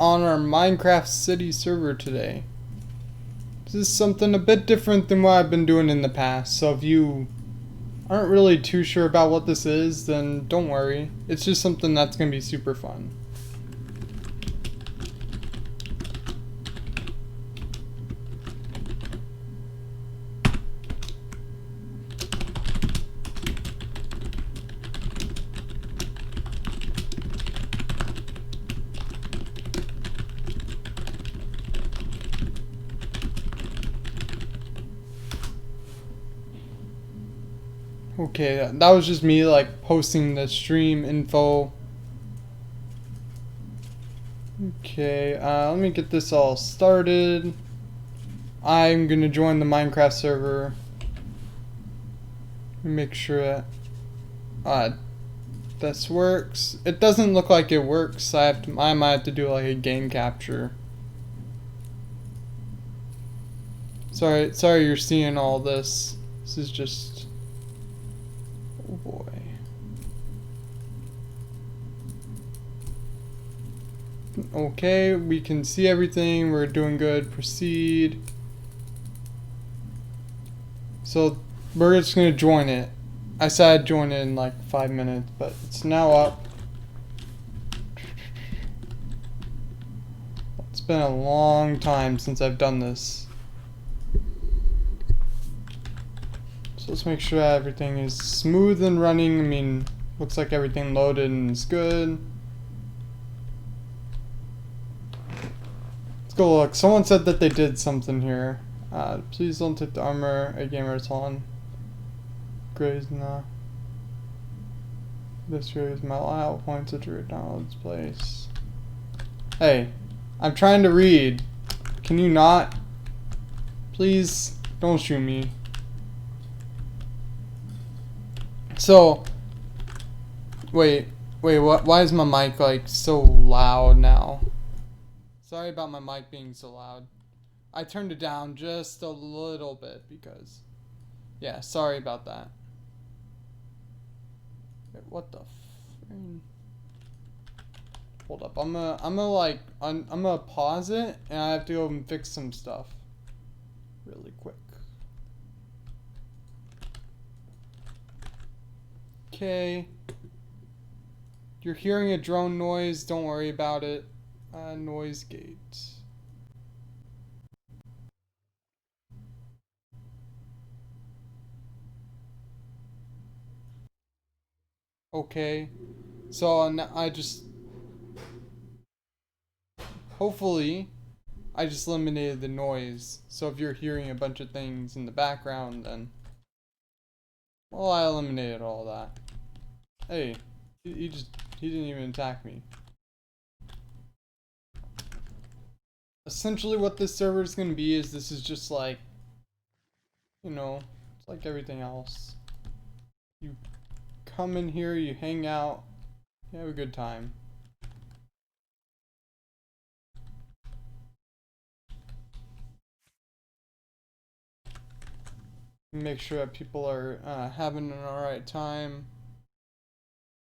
on our Minecraft City server today. This is something a bit different than what I've been doing in the past, so if you aren't really too sure about what this is, then don't worry. It's just something that's going to be super fun. Okay, that was just me like posting the stream info. Okay, let me get this all started. I'm gonna join the Minecraft server. Make sure that this works. It doesn't look like it works. I might have to do like a game capture. Sorry you're seeing all this. This is just, oh boy. Okay, we can see everything. We're doing good. Proceed. So we're just gonna join it. I said I'd join it in like 5 minutes, but it's now up. It's been a long time since I've done this. So let's make sure that everything is smooth and running. I mean, looks like everything loaded and is good. Let's go look. Someone said that they did something here. Please don't take the armor a gamer is on. Graze now. This is my layout points to McDonald's place. Hey, I'm trying to read. Can you not? Please don't shoot me. So, wait, what? Why is my mic like so loud now? Sorry about my mic being so loud. I turned it down just a little bit because, yeah, sorry about that. Wait, what the? Hold up, I'm gonna pause it and I have to go and fix some stuff really quick. Okay. You're hearing a drone noise, don't worry about it. Noise gate. Okay. So I just, hopefully, I just eliminated the noise. So if you're hearing a bunch of things in the background, then, well, I eliminated all that. Hey, he didn't even attack me. Essentially what this server is going to be is this is just like, you know, it's like everything else. You come in here, you hang out, you have a good time. Make sure that people are having an alright time.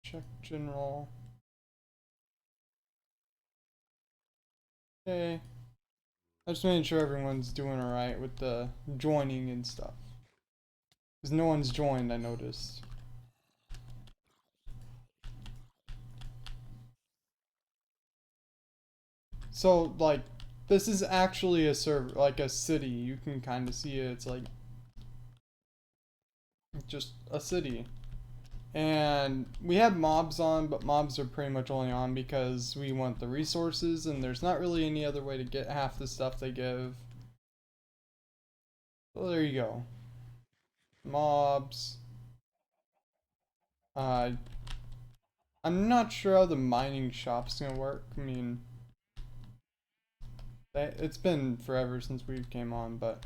Check general. Okay. I just making sure everyone's doing alright with the joining and stuff. Because no one's joined, I noticed. So, like, this is actually a server, like a city. You can kind of see it. It's like just a city. And we have mobs on, but mobs are pretty much only on because we want the resources, and there's not really any other way to get half the stuff they give. So there you go. Mobs. I'm not sure how the mining shop's gonna work. I mean, it's been forever since we came on, but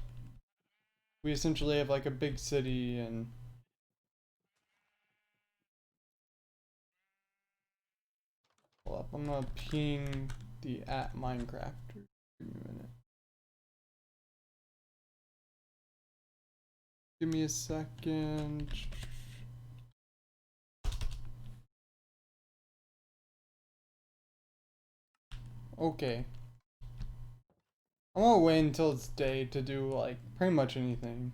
we essentially have like a big city and hold up, I'm gonna ping the @Minecraft. Give me a minute. Give me a second. Okay. I'm gonna wait until it's day to do like pretty much anything.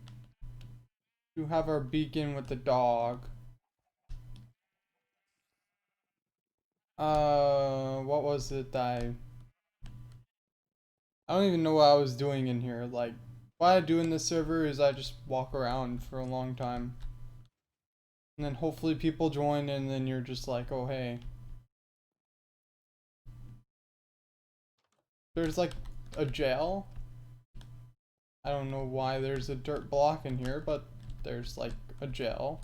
We have our beacon with the dog. What was it that I don't even know what I was doing in here. Like, what I do in this server is I just walk around for a long time. And then hopefully people join and then you're just like, oh hey. There's like a jail. I don't know why there's a dirt block in here, but there's like a jail.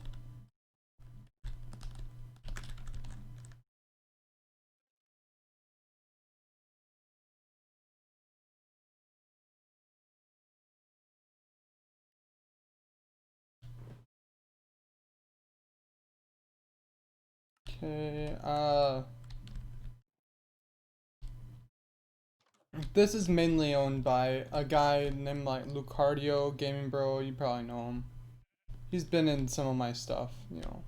Okay, this is mainly owned by a guy named like Lucardio Gaming Bro. You probably know him. He's been in some of my stuff, you know.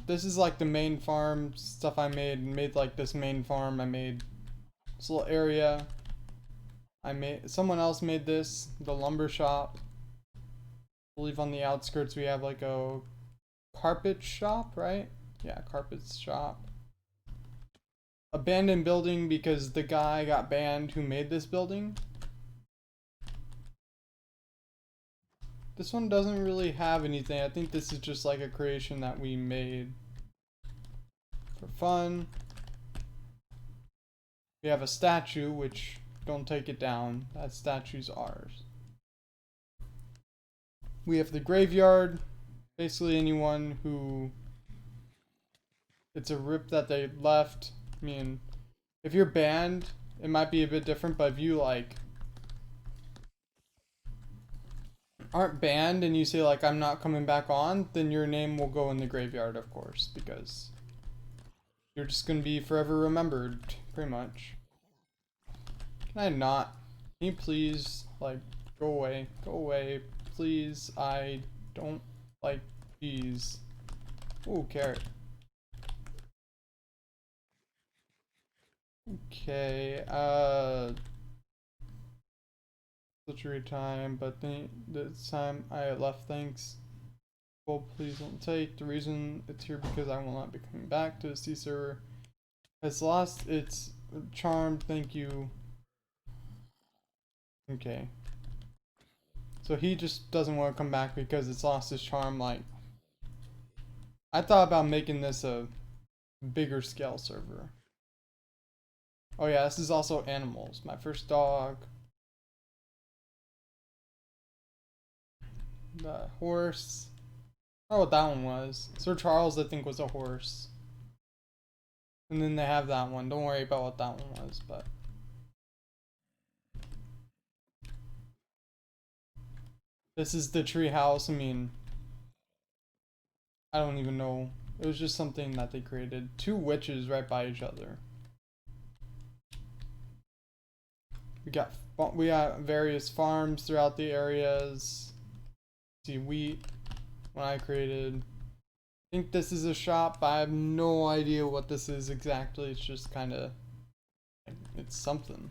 This is like the main farm stuff I made like this main farm. I made this little area. Someone else made this, the lumber shop. I believe on the outskirts we have like a carpet shop, right? Yeah, carpet shop. Abandoned building because the guy got banned who made this building. This one doesn't really have anything. I think this is just like a creation that we made for fun. We have a statue, which don't take it down. That statue's ours. We have the graveyard. Basically anyone who it's a rip that they left. I mean, if you're banned, it might be a bit different, but if you like aren't banned and you say like I'm not coming back on, then your name will go in the graveyard, of course, because you're just gonna be forever remembered, pretty much. Can I not? Can you please like go away? Go away, please. I don't like bees. Ooh, carrot. Okay, Literary time, but this time I left, thanks. Well, please don't take. The reason it's here because I will not be coming back to the sea server. It's lost its charm, thank you. Okay. So he just doesn't want to come back because it's lost its charm. Like, I thought about making this a bigger scale server. Oh yeah, this is also animals. My first dog. The horse. I don't know what that one was. Sir Charles, I think, was a horse. And then they have that one. Don't worry about what that one was, but. This is the tree house. I mean, I don't even know. It was just something that they created. Two witches right by each other. We got various farms throughout the areas. See wheat. When I created. I think this is a shop. I have no idea what this is exactly. It's just kind of. It's something.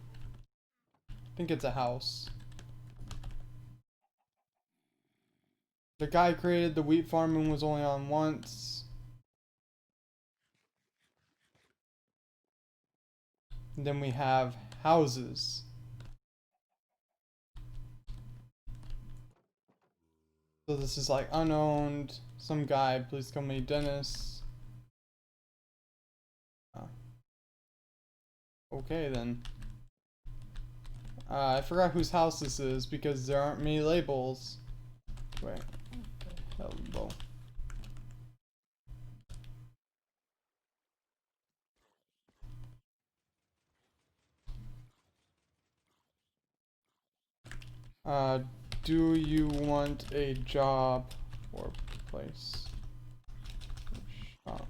I think it's a house. The guy created the wheat farm and was only on once. And then we have houses. So this is like unowned. Some guy, please call me Dennis. Okay then. I forgot whose house this is because there aren't many labels. Wait. Hello. Do you want a job or place? Shop.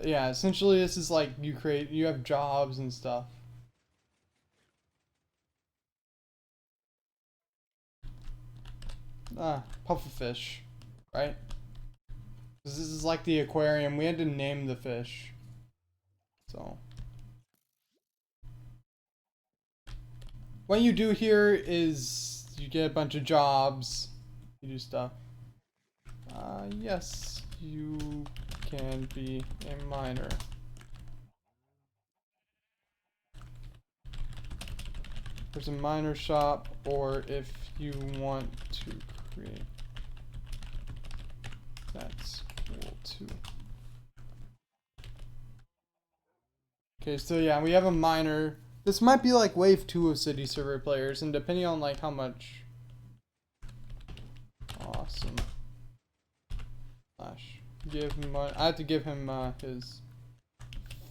Yeah, essentially this is like you have jobs and stuff. Pufferfish. right? This is like the aquarium. We had to name the fish. So what you do here is you get a bunch of jobs. You do stuff. Yes, you can be a miner. There's a miner shop, or if you want to create, that's cool too. Okay, so yeah, we have a miner. This might be like wave 2 of city server players, and depending on like how much. Awesome. Slash. Give him. I have to give him his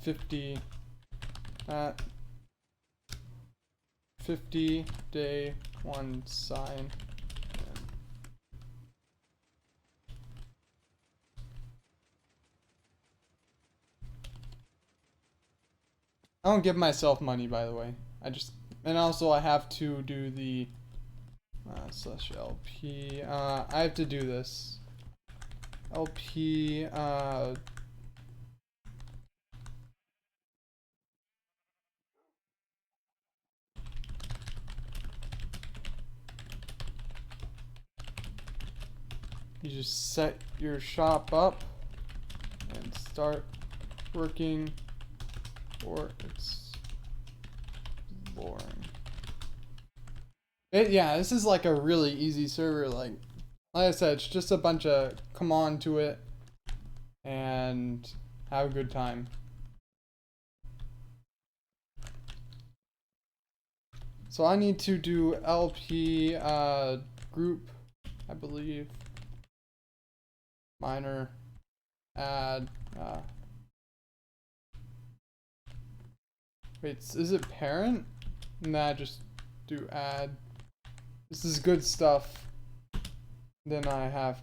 50. 50 day 1 sign. I don't give myself money, by the way. And also I have to do the slash LP. I have to do this. LP. You just set your shop up and start working or exploring. Yeah, this is like a really easy server. Like I said, it's just a bunch of come on to it and have a good time. So I need to do LP group, I believe. Miner, add. Wait, is it parent? Nah, just do add. This is good stuff. Then I have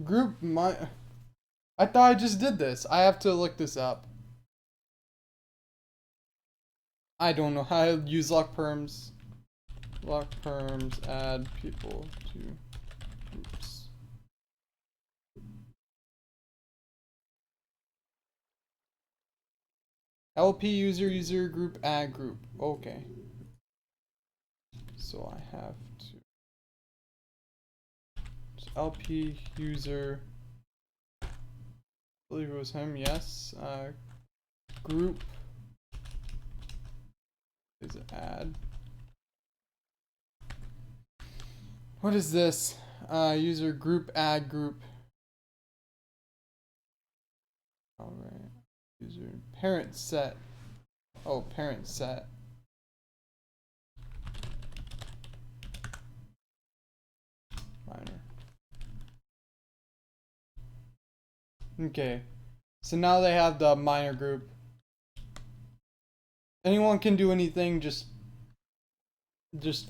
group my. I thought I just did this. I have to look this up. I don't know how to use lock perms. Lock perms, add people to groups. LP user group add group. Okay. So I have to LP user. I believe it was him. Yes. Group is add. What is this? User group add group. All right. User parent set. Oh, parent set. Miner. Okay. So now they have the miner group. Anyone can do anything, just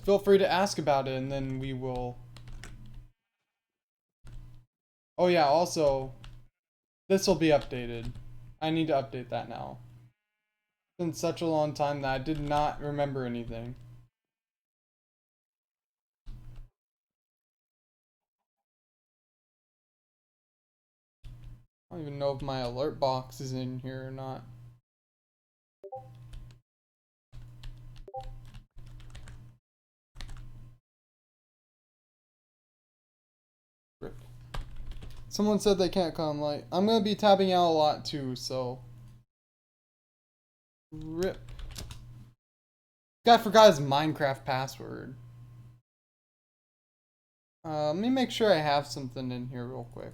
feel free to ask about it and then we will. Oh yeah, also this will be updated. I need to update that now. It's been such a long time that I did not remember anything. I don't even know if my alert box is in here or not. Rip. Someone said they can't come. Like, I'm gonna be tapping out a lot too, so. Rip. Guy forgot his Minecraft password. Let me make sure I have something in here real quick.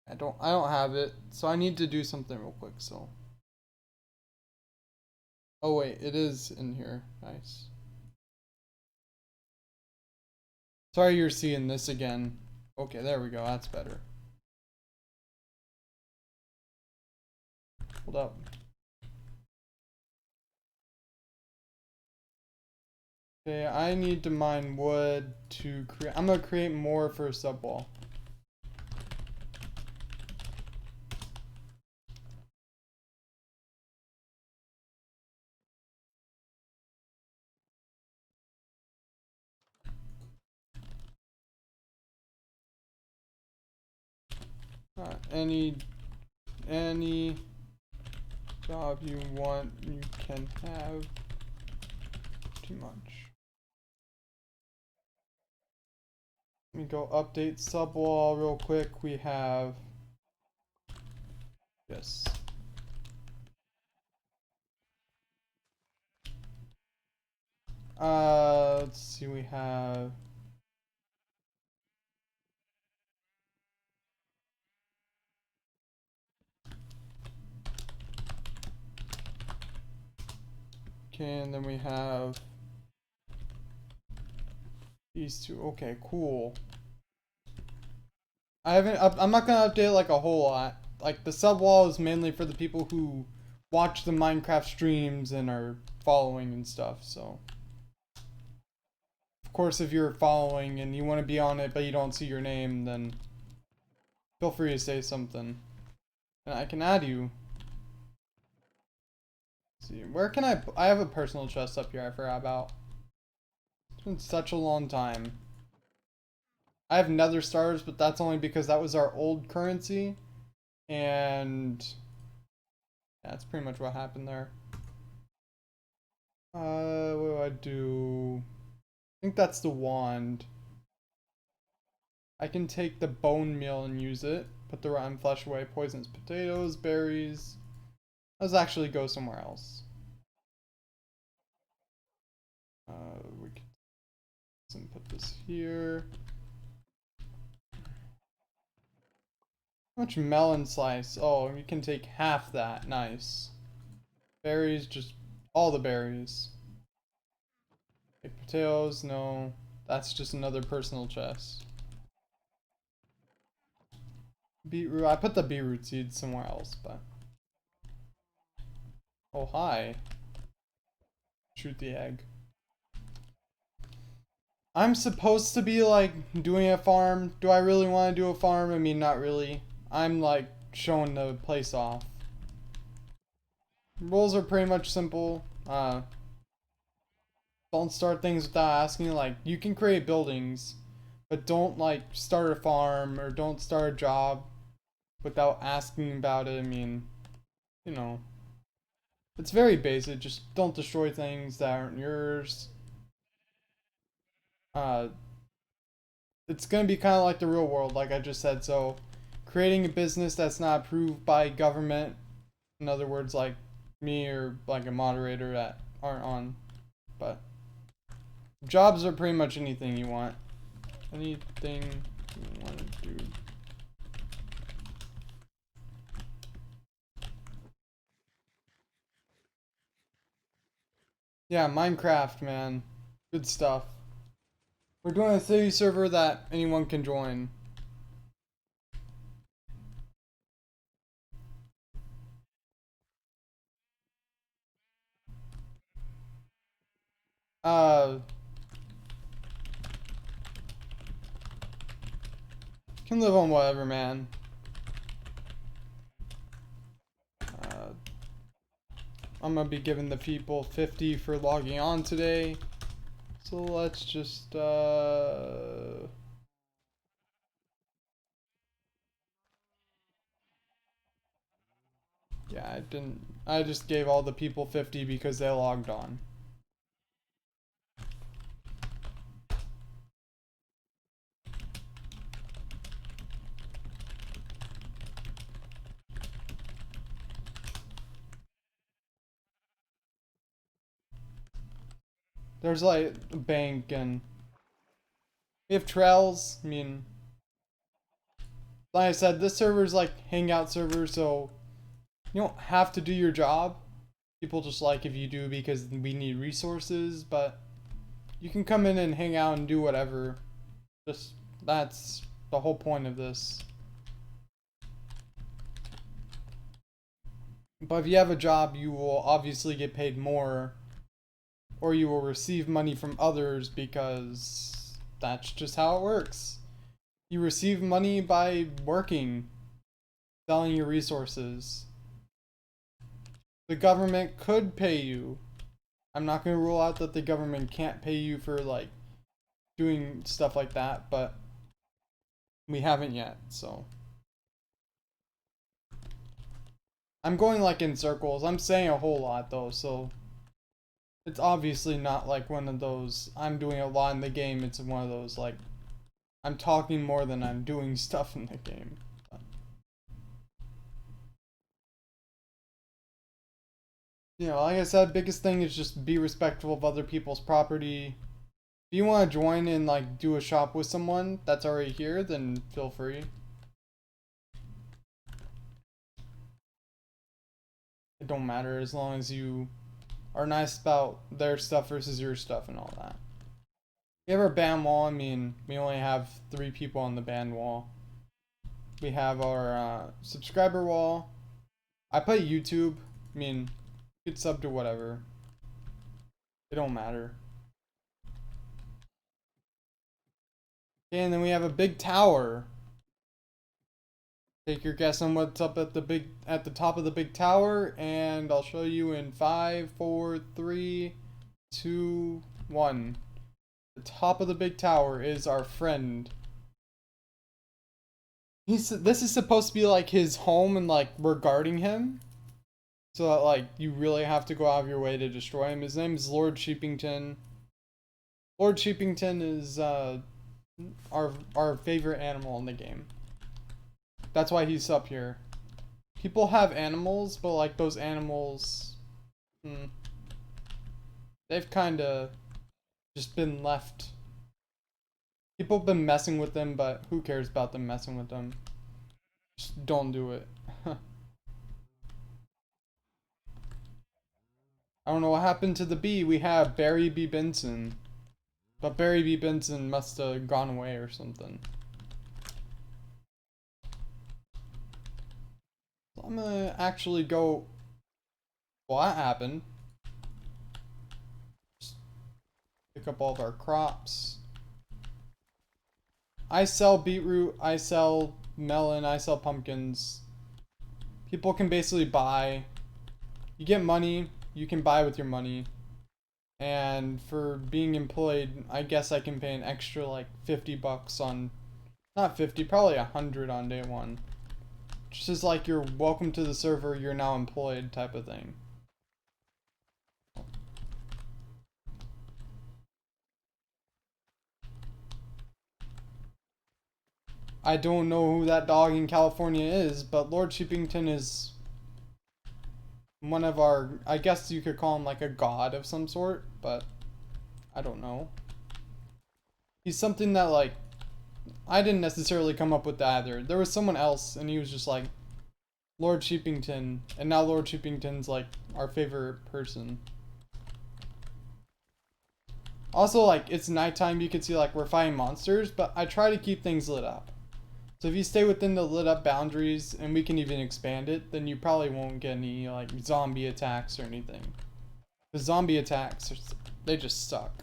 I don't have it, so I need to do something real quick, so. Oh wait, it is in here. Nice. Sorry you're seeing this again. Okay, there we go. That's better. Hold up. Okay, I need to mine wood to create. I'm gonna create more for a sub wall. Any job you want, you can have. Too much. Let me go update subwall real quick. We have yes. Let's see. We have okay, and then we have these two. Okay, cool. I'm not gonna update like a whole lot. Like the sub wall is mainly for the people who watch the Minecraft streams and are following and stuff. So, of course, if you're following and you want to be on it but you don't see your name, then feel free to say something, and I can add you. Let's see, where can I have a personal chest up here. I forgot about. It's been such a long time. I have nether stars, but that's only because that was our old currency, and that's pretty much what happened there. What do I do? I think that's the wand. I can take the bone meal and use it. Put the rotten flesh away. Poisonous potatoes, berries. Let's actually go somewhere else. We can put this here. How much melon slice? Oh, you can take half that. Nice. Berries, just all the berries. Take potatoes, no. That's just another personal chest. Beetroot, I put the beetroot seeds somewhere else, but. Oh, hi. Shoot the egg. I'm supposed to be like doing a farm. Do I really want to do a farm? I mean, not really. I'm like showing the place off. Rules are pretty much simple. Don't start things without asking. Like, you can create buildings, but don't like start a farm or don't start a job without asking about it. I mean, you know, it's very basic. Just don't destroy things that aren't yours. Uh, it's gonna be kind of like the real world, like I just said. So, creating a business that's not approved by government, in other words, like me or like a moderator that aren't on, but jobs are pretty much anything you want. Anything you want to do. Yeah, Minecraft, man. Good stuff. We're doing a city server that anyone can join. Uh, can live on whatever, man. I'm gonna be giving the people 50 for logging on today. So let's just, yeah, I just gave all the people 50 because they logged on. There's like a bank and we have trails. I mean, like I said, this server's like hangout server, so you don't have to do your job. People just like if you do because we need resources, but you can come in and hang out and do whatever. Just that's the whole point of this. But if you have a job, you will obviously get paid more, or you will receive money from others because that's just how it works. You receive money by working, selling your resources. The government could pay you. I'm not going to rule out that the government can't pay you for like doing stuff like that, but we haven't yet, so. I'm going like in circles. I'm saying a whole lot though, so it's obviously not like one of those I'm doing a lot in the game. It's one of those like I'm talking more than I'm doing stuff in the game. You know, like I said, biggest thing is just be respectful of other people's property. If you want to join and like do a shop with someone that's already here, then feel free. It don't matter as long as you are nice about their stuff versus your stuff and all that. We have our band wall. I mean, we only have 3 people on the band wall. We have our subscriber wall. I play YouTube. I mean, you could sub to whatever. It don't matter. Okay, and then we have a big tower. Take your guess on what's up at the top of the big tower, and I'll show you in 5, 4, 3, 2, 1. The top of the big tower is our friend. This is supposed to be like his home, and like we're guarding him, so that like you really have to go out of your way to destroy him. His name is Lord Sheepington. Lord Sheepington is our favorite animal in the game. That's why he's up here. People have animals, but like those animals, they've kind of just been left. People have been messing with them, but who cares about them messing with them? Just don't do it. I don't know what happened to the bee. We have Barry B. Benson. But Barry B. Benson must have gone away or something. So I'm gonna actually go. Well, that happened. Just pick up all of our crops. I sell beetroot, I sell melon, I sell pumpkins. People can basically buy. You get money, you can buy with your money. And for being employed, I guess I can pay an extra like $50 on, not 50, probably 100 on day 1. Just as like you're welcome to the server, you're now employed type of thing. I don't know who that dog in California is, but Lord Sheepington is one of our, I guess you could call him like a god of some sort, but I don't know. He's something that like, I didn't necessarily come up with that either. There was someone else and he was just like, Lord Sheepington, and now Lord Sheepington's like our favorite person. Also, like, it's nighttime, you can see like we're fighting monsters, but I try to keep things lit up. So if you stay within the lit up boundaries, and we can even expand it, then you probably won't get any like zombie attacks or anything. The zombie attacks, they just suck.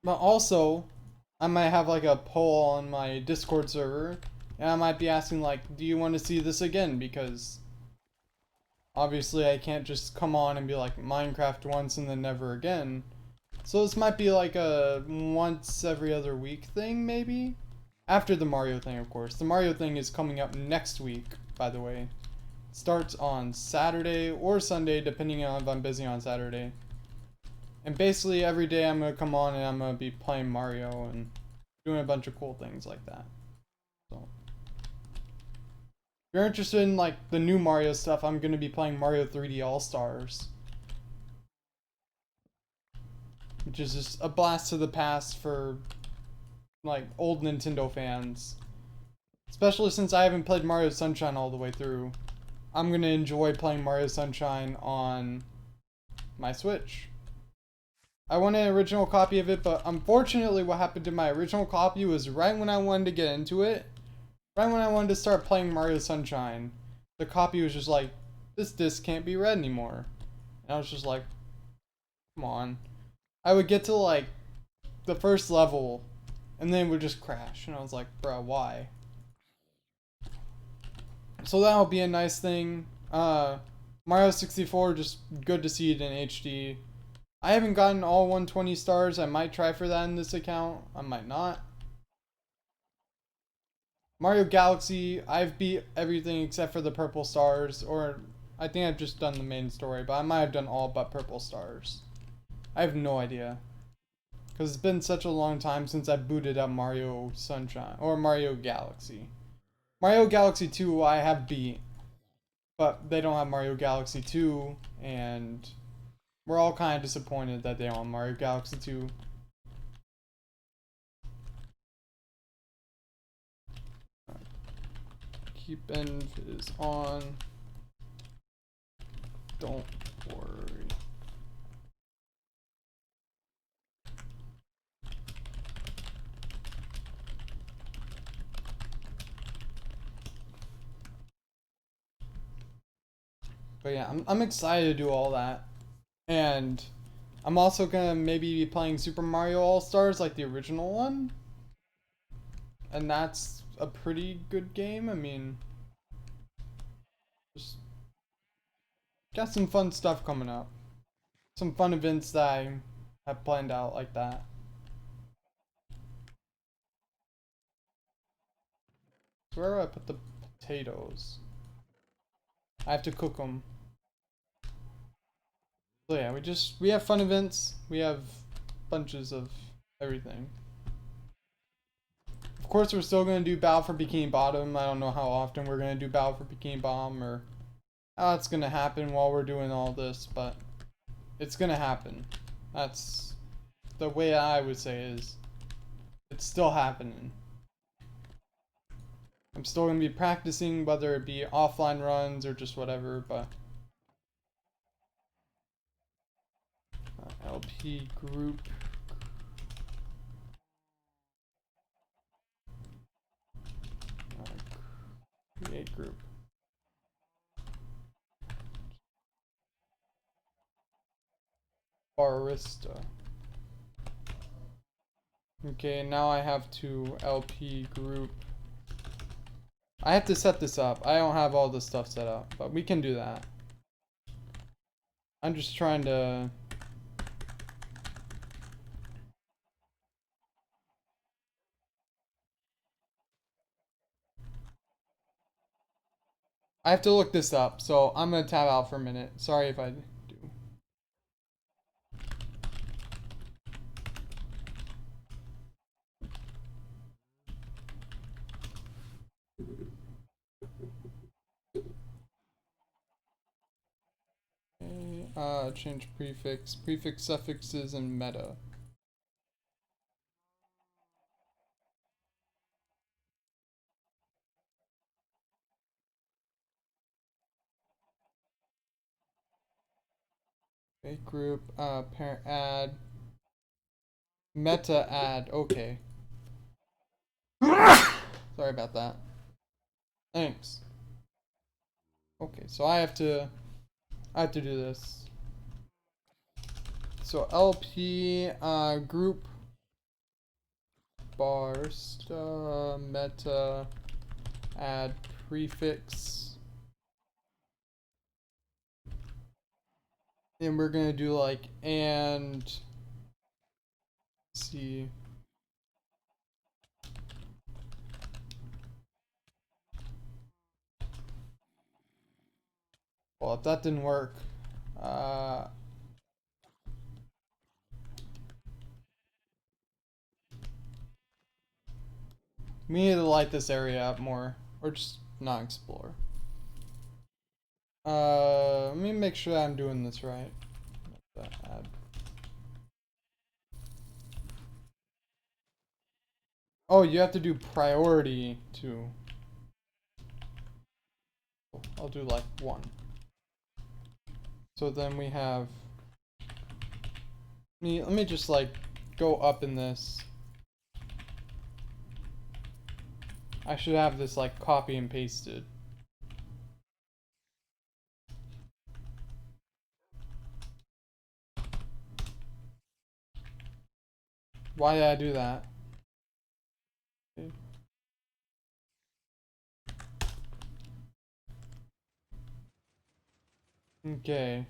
But also, I might have like a poll on my Discord server, and I might be asking like, do you want to see this again? Because obviously I can't just come on and be like Minecraft once and then never again. So this might be like a once every other week thing, maybe? After the Mario thing, of course. The Mario thing is coming up next week, by the way. It starts on Saturday or Sunday, depending on if I'm busy on Saturday. And basically every day I'm going to come on and I'm going to be playing Mario and doing a bunch of cool things like that. So if you're interested in like the new Mario stuff, I'm going to be playing Mario 3D All-Stars, which is just a blast to the past for like old Nintendo fans. Especially since I haven't played Mario Sunshine all the way through. I'm going to enjoy playing Mario Sunshine on my Switch. I want an original copy of it, but unfortunately what happened to my original copy was right when I wanted to get into it, right when I wanted to start playing Mario Sunshine, the copy was just like, this disc can't be read anymore. And I was just like, come on. I would get to like the first level and then it would just crash. And I was like, bro, why? So that'll be a nice thing. Mario 64, just good to see it in HD. I haven't gotten all 120 stars. I might try for that in this account. I might not. Mario Galaxy, I've beat everything except for the purple stars, or I think I've just done the main story, but I might have done all but purple stars. I have no idea. Because it's been such a long time since I booted up Mario Sunshine, or Mario Galaxy. Mario Galaxy 2 I have beat, but they don't have Mario Galaxy 2, and we're all kind of disappointed that they don't have Mario Galaxy 2. Keep inv is on. Don't worry. But yeah, I'm excited to do all that. And I'm also gonna maybe be playing Super Mario All-Stars like the original one. And that's a pretty good game. I mean, just got some fun stuff coming up. Some fun events that I have planned out like that. So where do I put the potatoes? I have to cook them. So yeah, we have fun events. We have bunches of everything. Of course, we're still gonna do Battle for Bikini Bottom. I don't know how often we're gonna do Battle for Bikini Bottom or how it's gonna happen while we're doing all this, but it's gonna happen. That's the way I would say is it's still happening. I'm still gonna be practicing, whether it be offline runs or just whatever, but LP group. Create group. Barista. Okay, now I have to LP group. I have to set this up. I don't have all this stuff set up, but we can do that. I'm just trying to... I have to look this up, so I'm gonna tab out for a minute. Sorry if I do. Okay, change prefix, suffixes, and meta. Okay, group, parent add, meta add, okay. Sorry about that. Thanks. Okay, so I have to do this. So LP, group, barsta, meta, add prefix. And we're gonna do like, and see. Well, if that didn't work, we need to light this area up more, or just not explore. Let me make sure I'm doing this right. Add. Oh, you have to do priority too. I'll do like 1. So then we have. Let me just like go up in this. I should have this like copy and pasted. Why did I do that? Okay.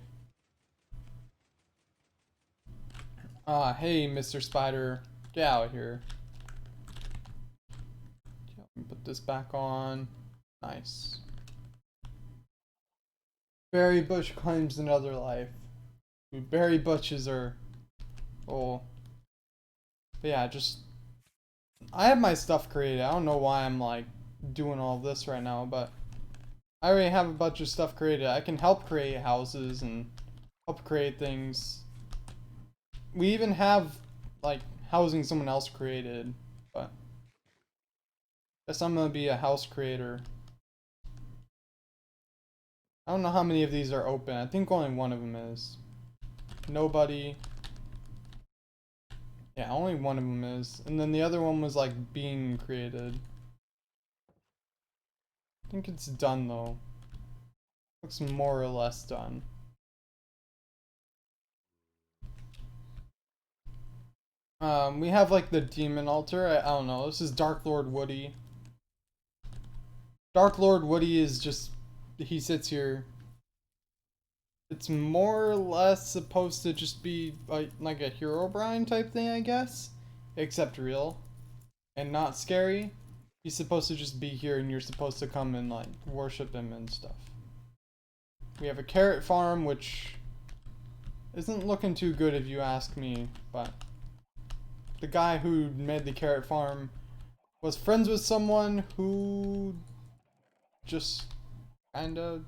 Hey, Mr. Spider. Get out here. Put this back on. Nice. Barry Bush claims another life. Barry Butches are... Oh. But yeah, just... I have my stuff created. I don't know why I'm, like, doing all this right now, but... I already have a bunch of stuff created. I can help create houses and help create things. We even have, like, housing someone else created, but... Guess I'm gonna be a house creator. I don't know how many of these are open. I think only one of them is. Nobody. Yeah, only one of them is. And then the other one was like being created. I think it's done though. Looks more or less done. We have like the demon altar. I don't know. This is Dark Lord Woody. Dark Lord Woody is just, he sits here. It's more or less supposed to just be like a Herobrine type thing, I guess. Except real. And not scary. He's supposed to just be here and you're supposed to come and like worship him and stuff. We have a carrot farm, which isn't looking too good if you ask me, but the guy who made the carrot farm was friends with someone who just kinda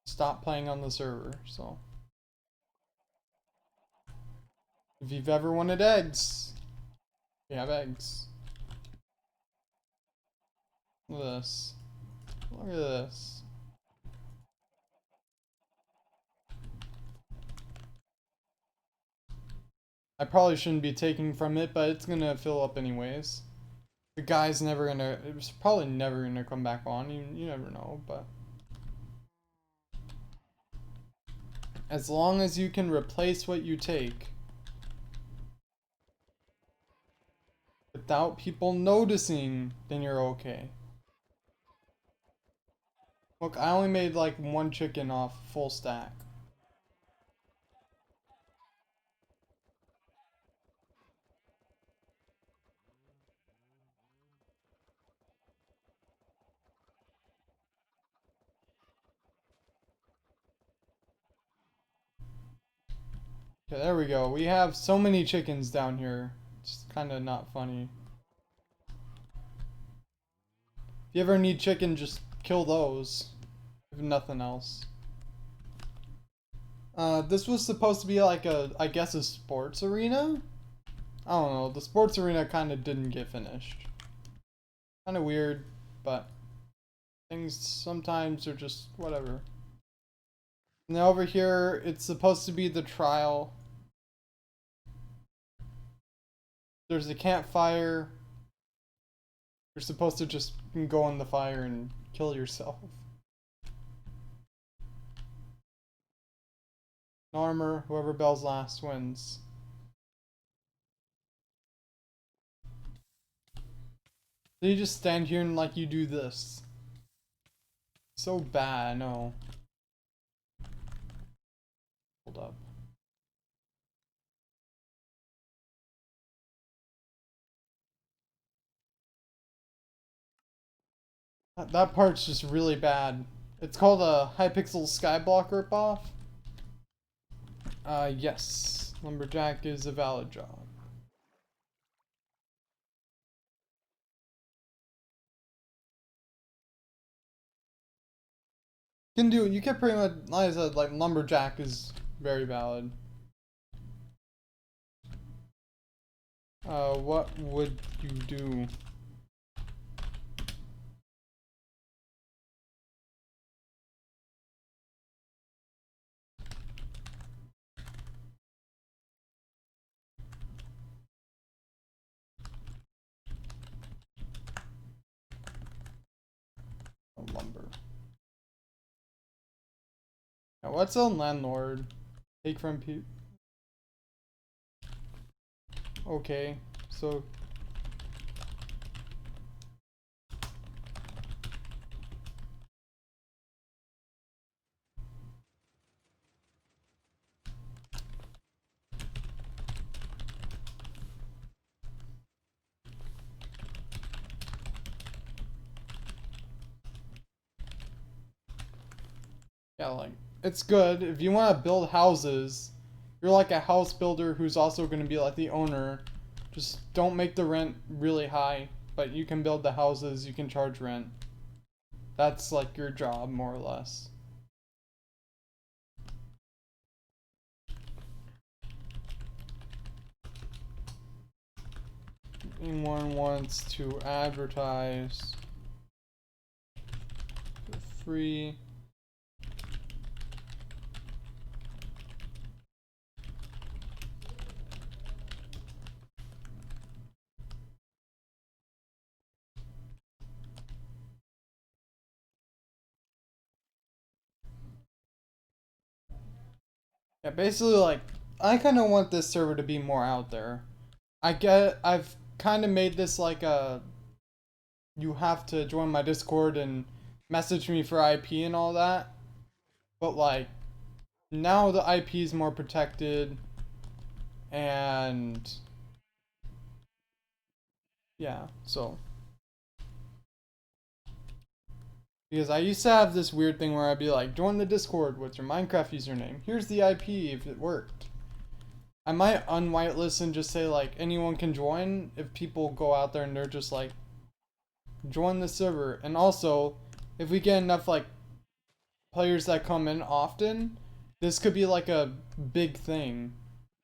stopped playing on the server, so. If you've ever wanted eggs, we have eggs. Look at this. Look at this. I probably shouldn't be taking from it, but it's gonna fill up anyways. The guy's never gonna, it was probably never gonna come back on, you never know, but. As long as you can replace what you take. Without people noticing, then you're okay. Look, I only made like one chicken off full stack. Okay, there we go. We have so many chickens down here. It's kind of not funny. If you ever need chicken, just kill those. If nothing else. This was supposed to be like a, I guess a sports arena? I don't know, the sports arena kind of didn't get finished. Kind of weird, but things sometimes are just whatever. And then over here, it's supposed to be the trial. There's a campfire. You're supposed to just go in the fire and kill yourself. Armor, whoever bells last wins. So you just stand here and like you do this. So bad, I know. Hold up. That part's just really bad. It's called a Hypixel Skyblock ripoff. Yes. Lumberjack is a valid job. You can do it. You can pretty much, like I said, like Lumberjack is very valid. What would you do? Lumber. Now, what's a landlord? Take from people. Okay, so. Yeah, like, it's good. If you want to build houses, you're like a house builder who's also going to be like the owner. Just don't make the rent really high, but you can build the houses, you can charge rent. That's like your job, more or less. Anyone wants to advertise for free? Yeah, basically, like, I kind of want this server to be more out there. I've kind of made this like a, you have to join my Discord and message me for IP and all that. But like, now the IP is more protected, and yeah, so. Because I used to have this weird thing where I'd be like, join the Discord, what's your Minecraft username? Here's the IP if it worked. I might unwhitelist and just say like anyone can join if people go out there and they're just like, join the server. And also, if we get enough like players that come in often, this could be like a big thing.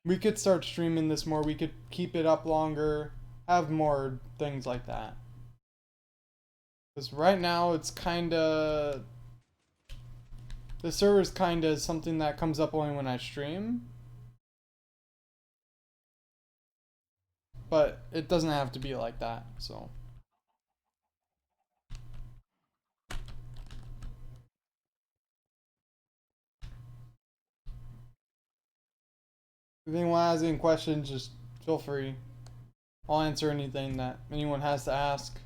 We could start streaming this more, we could keep it up longer, have more things like that. Because right now it's kinda, the server's kinda something that comes up only when I stream. But it doesn't have to be like that, so. If anyone has any questions, just feel free. I'll answer anything that anyone has to ask.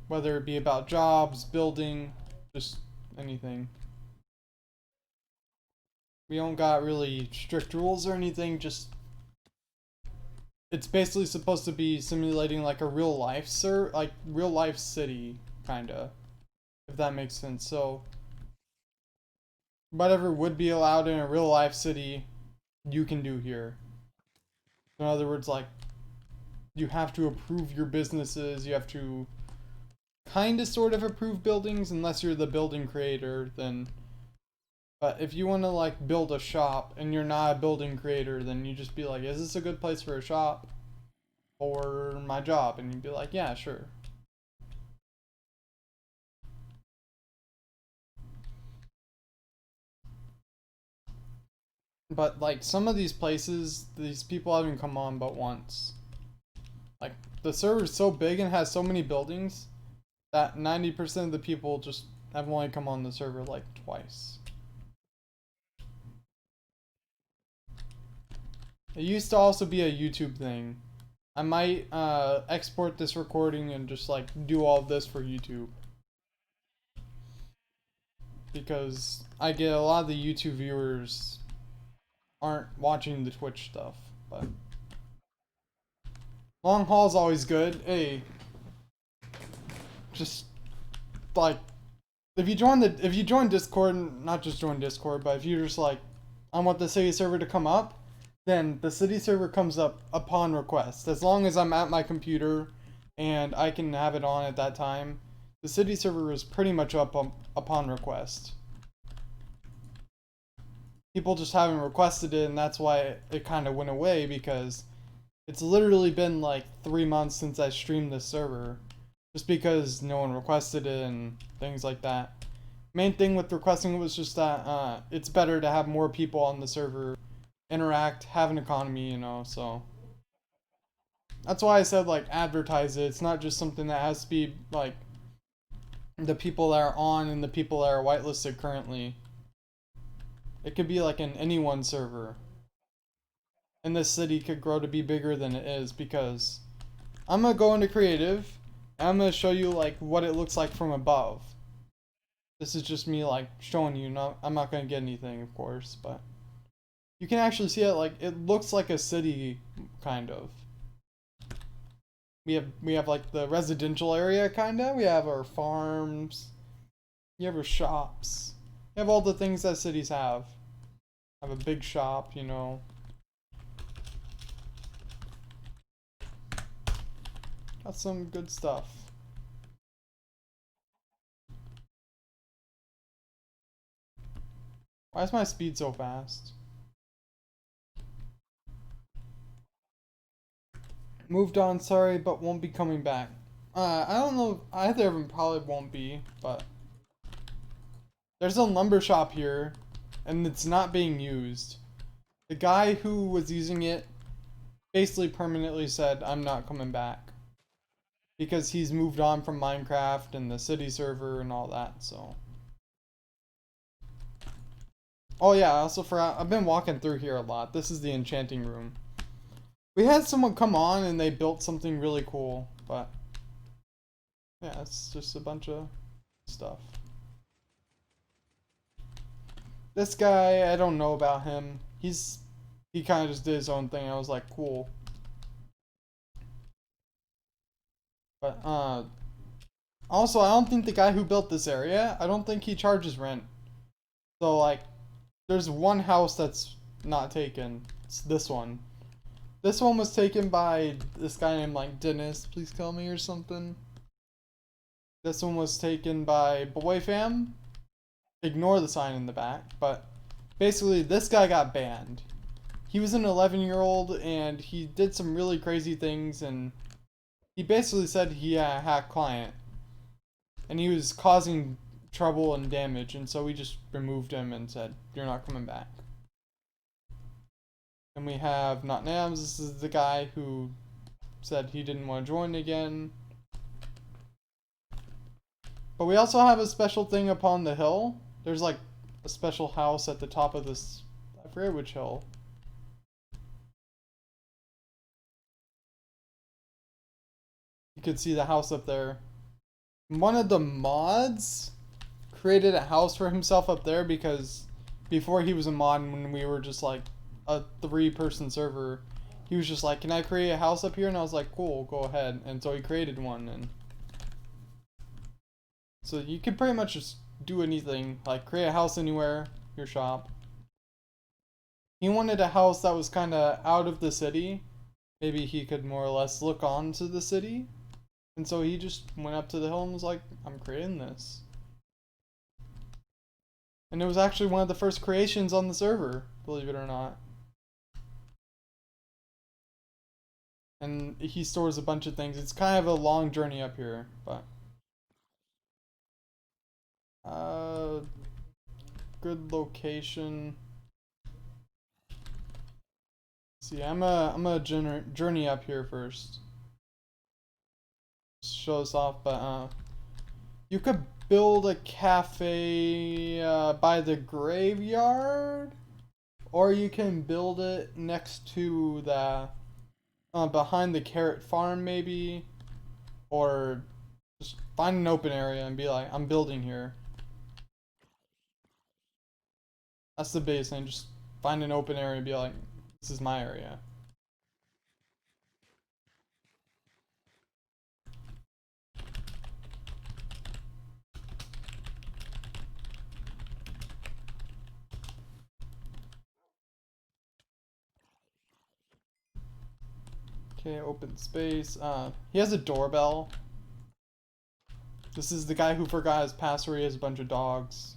Whether it be about jobs, building, just anything. We don't got really strict rules or anything, just it's basically supposed to be simulating like a real life like real life city, kinda. If that makes sense. So whatever would be allowed in a real life city, you can do here. In other words, like, you have to approve your businesses, you have to kind of sort of approve buildings unless you're the building creator, then. But if you want to like build a shop and you're not a building creator, then you just be like, is this a good place for a shop or my job? And you'd be like, yeah, sure. But like some of these places, these people haven't come on but once. Like the server's so big and has so many buildings that 90% of the people just have only come on the server like twice. It used to also be a YouTube thing. I might export this recording and just like do all of this for YouTube. Because I get a lot of the YouTube viewers aren't watching the Twitch stuff, but long haul's always good. Hey, just like if you join Discord, not just join Discord, but if you're just like, I want the city server to come up, then the city server comes up upon request. As long as I'm at my computer and I can have it on at that time, the city server is pretty much up upon request. People just haven't requested it, and that's why it kind of went away, because it's literally been like 3 months since I streamed this server. Just because no one requested it and things like that. Main thing with requesting it was just that it's better to have more people on the server interact, have an economy, you know, so. That's why I said like advertise it. It's not just something that has to be like the people that are on and the people that are whitelisted currently. It could be like an anyone server. And this city could grow to be bigger than it is, because I'm gonna go into creative and I'm gonna show you like what it looks like from above. This is just me like showing you, I'm not gonna get anything of course, but you can actually see it. Like it looks like a city kind of. We have like the residential area kinda, we have our farms, you have our shops. You have all the things that cities have. Have a big shop, you know. Got some good stuff. Why is my speed so fast? Moved on, sorry, but won't be coming back. I don't know. Either of them probably won't be, but there's a lumber shop here, and it's not being used. The guy who was using it basically permanently said, I'm not coming back. Because he's moved on from Minecraft and the city server and all that, so. Oh yeah, I also forgot, I've been walking through here a lot. This is the enchanting room. We had someone come on and they built something really cool, but yeah, it's just a bunch of stuff. This guy, I don't know about him. He kind of just did his own thing. I was like, cool. But also, I don't think the guy who built this area, I don't think he charges rent. So like, there's one house that's not taken. It's this one. This one was taken by this guy named like Dennis, please kill me or something. This one was taken by Boy Fam. Ignore the sign in the back, but basically this guy got banned. He was an 11-year-old and he did some really crazy things, and he basically said he had a hack client and he was causing trouble and damage, and so we just removed him and said, you're not coming back. And we have Not Nams. This is the guy who said he didn't want to join again. But we also have a special thing upon the hill. There's like a special house at the top of this, I forget which hill. You could see the house up there. One of the mods created a house for himself up there because before he was a mod, when we were just like a 3-person server, he was just like, can I create a house up here? And I was like, cool, go ahead. And so he created one, and so you can pretty much just do anything, like create a house anywhere, your shop. He wanted a house that was kind of out of the city. Maybe he could more or less look onto the city. And so he just went up to the hill and was like, I'm creating this. And it was actually one of the first creations on the server, believe it or not. And he stores a bunch of things. It's kind of a long journey up here, but good location. See, I'm a journey up here first. Show us off, but you could build a cafe by the graveyard, or you can build it next to the behind the carrot farm maybe, or just find an open area and be like, I'm building here. That's the biggest thing. Just find an open area and be like, this is my area. Okay, open space. He has a doorbell. This is the guy who forgot his password. He has a bunch of dogs.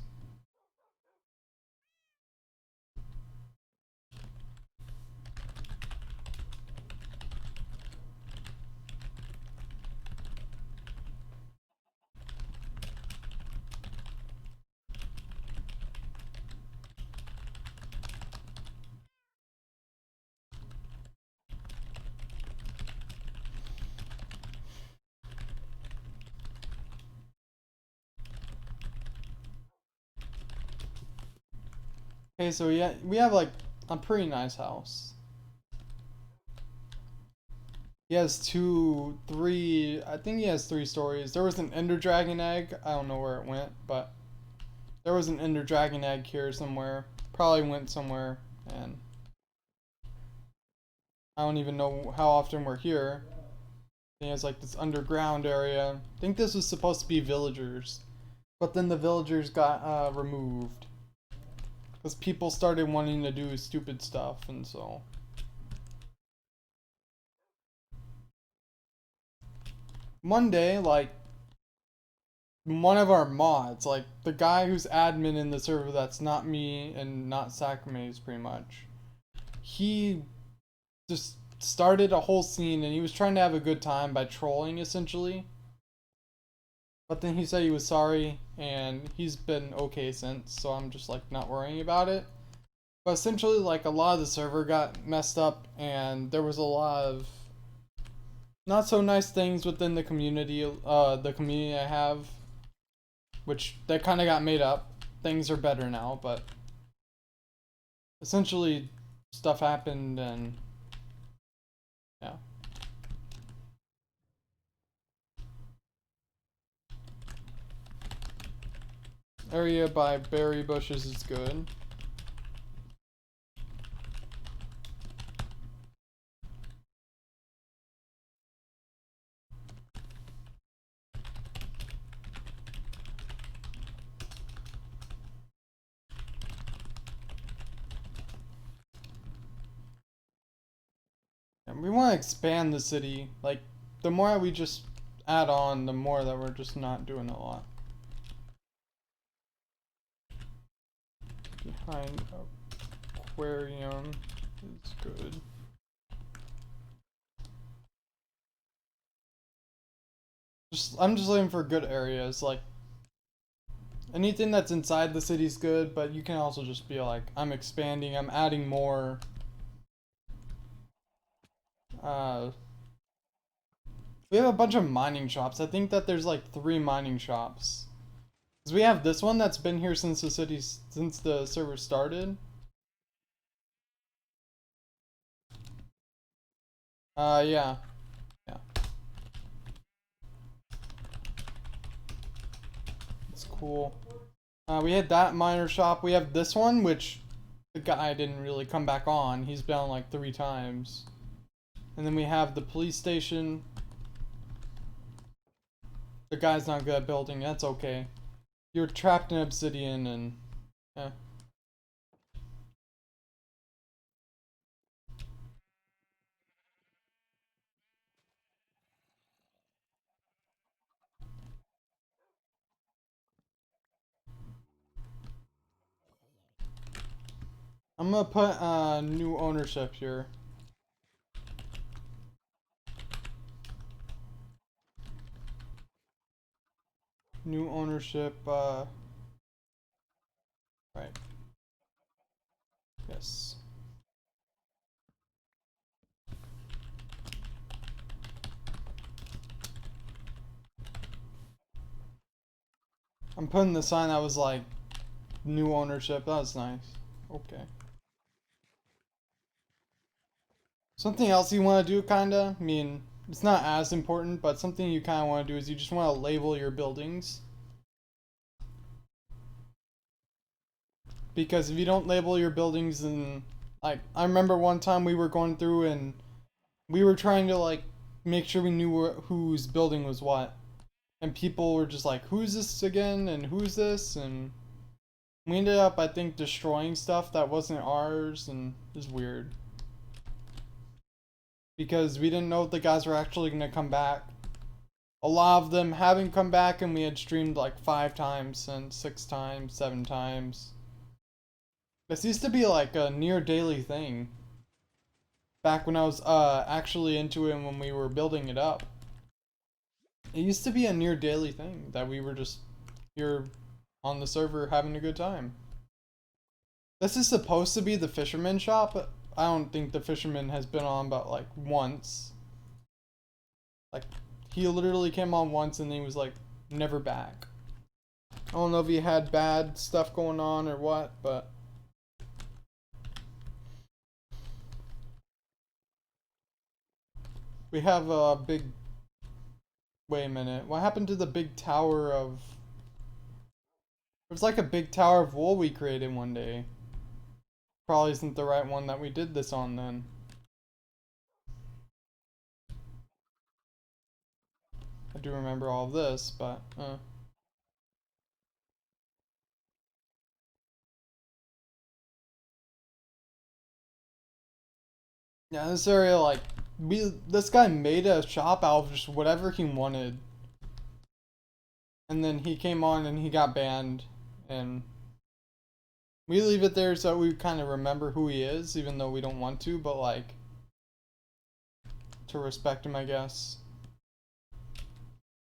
Okay, so yeah, we have like a pretty nice house. He has I think he has 3 stories. There was an Ender Dragon egg. I don't know where it went, but there was an Ender Dragon egg here somewhere. Probably went somewhere, and I don't even know how often we're here. He has like this underground area. I think this was supposed to be villagers, but then the villagers got removed. Because people started wanting to do stupid stuff, and so. One day, like, one of our mods, like, the guy who's admin in the server that's not me and not Sacramaze, pretty much, he just started a whole scene and he was trying to have a good time by trolling, essentially. But then he said he was sorry, and he's been okay since, so I'm just, like, not worrying about it. But essentially, like, a lot of the server got messed up, and there was a lot of not so nice things within the community I have, which they kind of got made up. Things are better now, but essentially stuff happened, and yeah. Area by berry bushes is good. And we want to expand the city. Like, the more we just add on, the more that we're just not doing a lot. Behind aquarium is good. I'm just looking for good areas. Like, anything that's inside the city's good, but you can also just be like, I'm expanding, I'm adding more. We have a bunch of mining shops. I think that there's like 3 mining shops. Cause we have this one that's been here since the server started. Yeah. Yeah. It's cool. We had that miner shop. We have this one, which the guy didn't really come back on. He's been on like 3 times. And then we have the police station. The guy's not good at building. That's okay. You're trapped in obsidian and... yeah. I'm gonna put new ownership here. New ownership, right. Yes. I'm putting the sign that was like, new ownership. That was nice. Okay. Something else you want to do, kinda? I mean, it's not as important, but something you kinda want to do is you just want to label your buildings. Because if you don't label your buildings, then... like, I remember one time we were going through and we were trying to, like, make sure we knew whose building was what. And people were just like, who's this again? And who's this? And we ended up, I think, destroying stuff that wasn't ours, and it was weird. Because we didn't know if the guys were actually going to come back. A lot of them haven't come back, and we had streamed like 5 times, and 6 times, 7 times. This used to be like a near daily thing. Back when I was actually into it when we were building it up. It used to be a near daily thing that we were just here on the server having a good time. This is supposed to be the fisherman shop. I don't think the fisherman has been on but like once. Like, he literally came on once and he was like never back. I don't know if he had bad stuff going on or what, but we have a big... wait a minute. What happened to the big tower of... It was like a big tower of wool we created one day. Probably isn't the right one that we did this on then. I do remember all of this, but Yeah, this area, like, this guy made a shop out of just whatever he wanted. And then he came on and he got banned. And we leave it there so we kind of remember who he is, even though we don't want to, but, like, to respect him, I guess.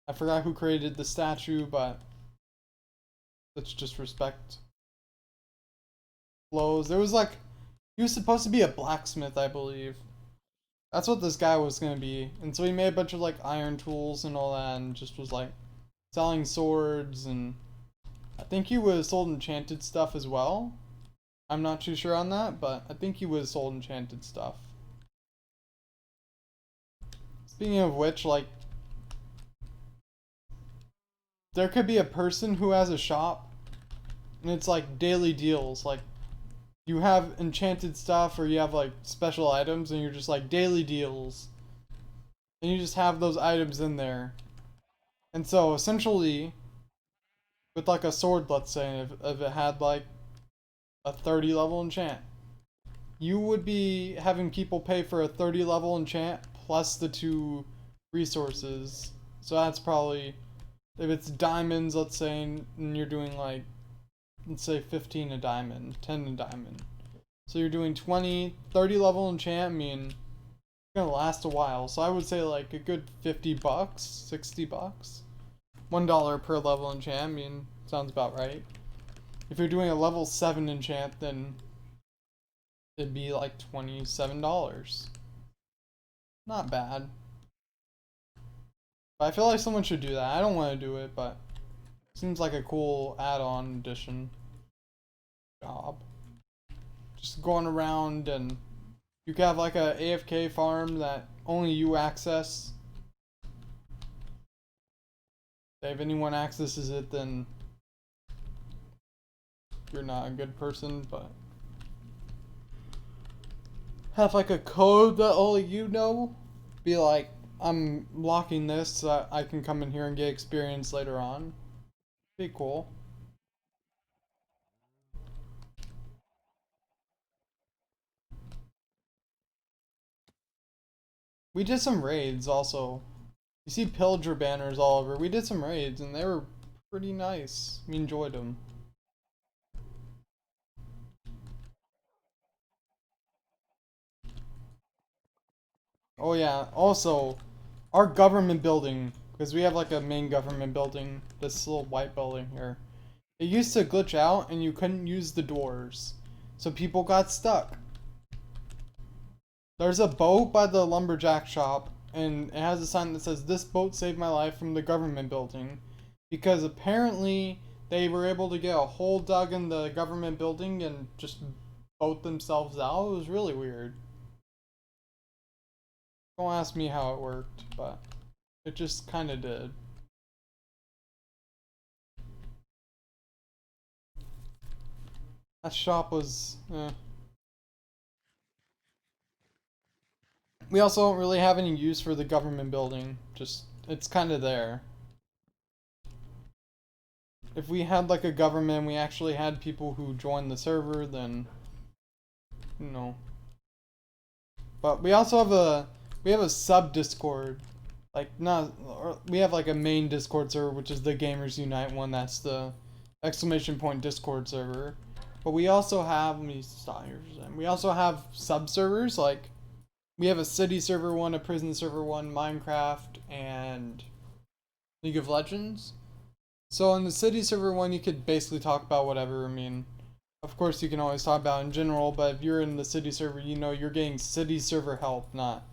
I forgot who created the statue, but let's just respect Flows. There was, like, he was supposed to be a blacksmith, I believe. That's what this guy was gonna be. And so he made a bunch of, like, iron tools and all that, and just was, like, selling swords, and I think he was sold enchanted stuff as well. I'm not too sure on that, but I think he was sold enchanted stuff. Speaking of which, like, there could be a person who has a shop, and it's like daily deals. Like, you have enchanted stuff, or you have like special items, and you're just like daily deals. And you just have those items in there. And so essentially, with like a sword, let's say, if it had like a 30 level enchant, you would be having people pay for a 30 level enchant plus the 2 resources. So that's probably, if it's diamonds, let's say, and you're doing like, let's say 15 a diamond, 10 a diamond. So you're doing 20, 30 level enchant, I mean, it's gonna last a while. So I would say like a good 50 bucks, 60 bucks. $1 per level enchant, I mean, sounds about right. If you're doing a level 7 enchant, then it'd be like $27. Not bad. But I feel like someone should do that. I don't want to do it, but it seems like a cool add-on addition job. Just going around, and you could have like a AFK farm that only you access. If anyone accesses it, then you're not a good person, but have like a code that only you know. Be like, I'm locking this so that I can come in here and get experience later on. Be cool. We did some raids also. You see pillager banners all over. We did some raids and they were pretty nice. We enjoyed them. Oh yeah, also, our government building, because we have like a main government building, this little white building here. It used to glitch out and you couldn't use the doors. So people got stuck. There's a boat by the lumberjack shop, and it has a sign that says, "This boat saved my life," from the government building. Because apparently they were able to get a hole dug in the government building and just boat themselves out. It was really weird. Don't ask me how it worked, but it just kind of did. That shop was, We also don't really have any use for the government building. Just, it's kind of there. If we had like a government, we actually had people who joined the server, then, you know. But we also have a sub Discord. Like, not, we have like a main Discord server, which is the Gamers Unite one. That's the exclamation point Discord server. But we also have, let me stop here for a second. We also have sub servers, like, we have a city server one, a prison server one, Minecraft, and League of Legends. So in the city server one, you could basically talk about whatever. I mean, of course you can always talk about in general, but if you're in the city server, you know you're getting city server help, not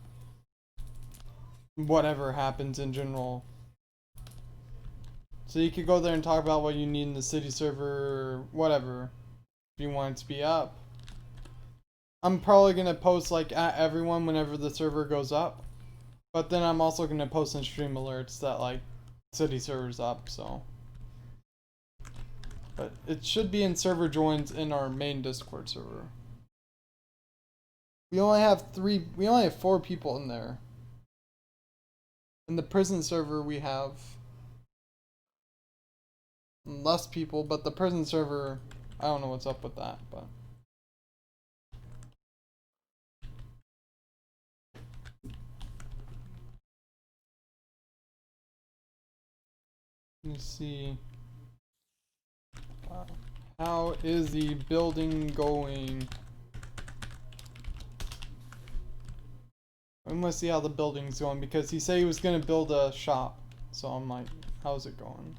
whatever happens in general. So you could go there and talk about what you need in the city server, whatever, if you want it to be up. I'm probably going to post like at everyone whenever the server goes up. But then I'm also going to post in stream alerts that like city server's up, so. But it should be in server joins in our main Discord server. We only have 4 people in there. In the prison server we have less people, but the prison server, I don't know what's up with that, but Let me see. How is the building going? I must see how the building's going because he said he was gonna build a shop. So I'm like, how's it going?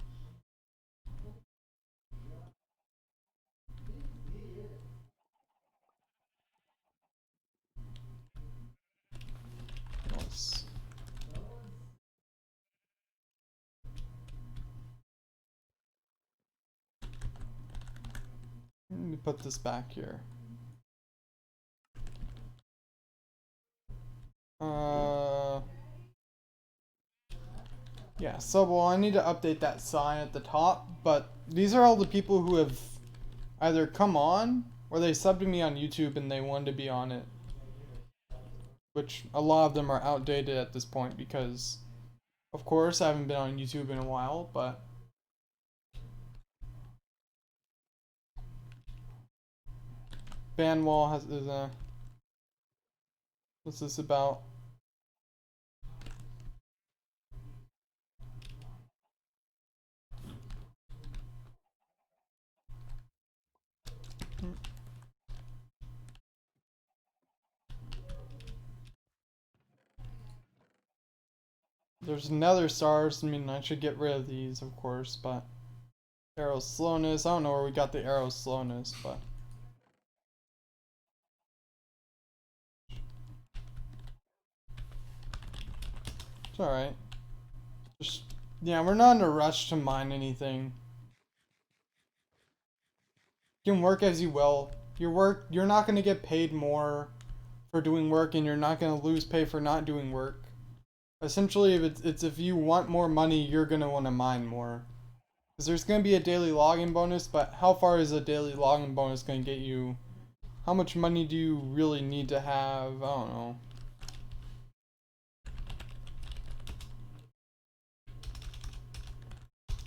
Let's... Let me put this back here. Yeah, so well, I need to update that sign at the top, but these are all the people who have either come on or they subbed to me on YouTube and they wanted to be on it. Which a lot of them are outdated at this point because, of course, I haven't been on YouTube in a while, but Banwall has is a. What's this about? There's nether stars. I mean, I should get rid of these, of course, but arrow slowness. I don't know where we got the arrow slowness, but it's all right. Just yeah, we're not in a rush to mine anything. You can work as you will. You're not gonna get paid more for doing work, and you're not gonna lose pay for not doing work. Essentially, if it's if you want more money, you're gonna want to mine more. Because there's gonna be a daily logging bonus, but how far is a daily logging bonus gonna get you? How much money do you really need to have? I don't know.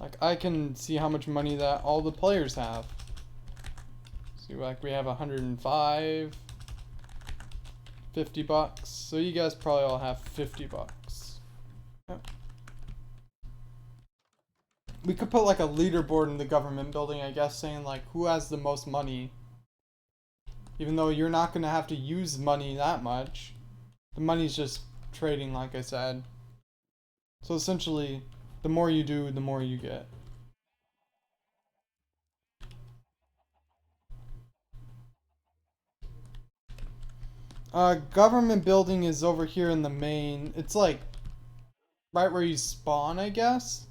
Like, I can see how much money that all the players have. See, like, we have 105, 50 bucks. So you guys probably all have 50 bucks. Yep. We could put like a leaderboard in the government building, I guess, saying like who has the most money. Even though you're not gonna have to use money that much. The money's just trading, like I said. So essentially, the more you do, the more you get. Government building is over here in the main. It's like right where you spawn, I guess.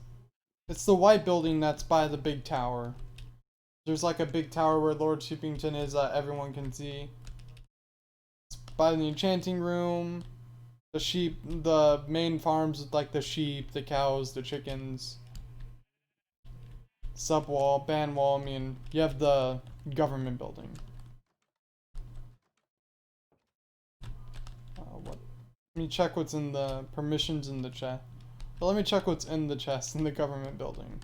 It's the white building that's by the big tower. There's like a big tower where Lord Sheepington is that everyone can see. It's by the enchanting room. The sheep, the main farms with like the sheep, the cows, the chickens. Subwall, Banwall, I mean, you have the government building. What? Let me check what's in the permissions in the chest. But let me check what's in the chest in the government building.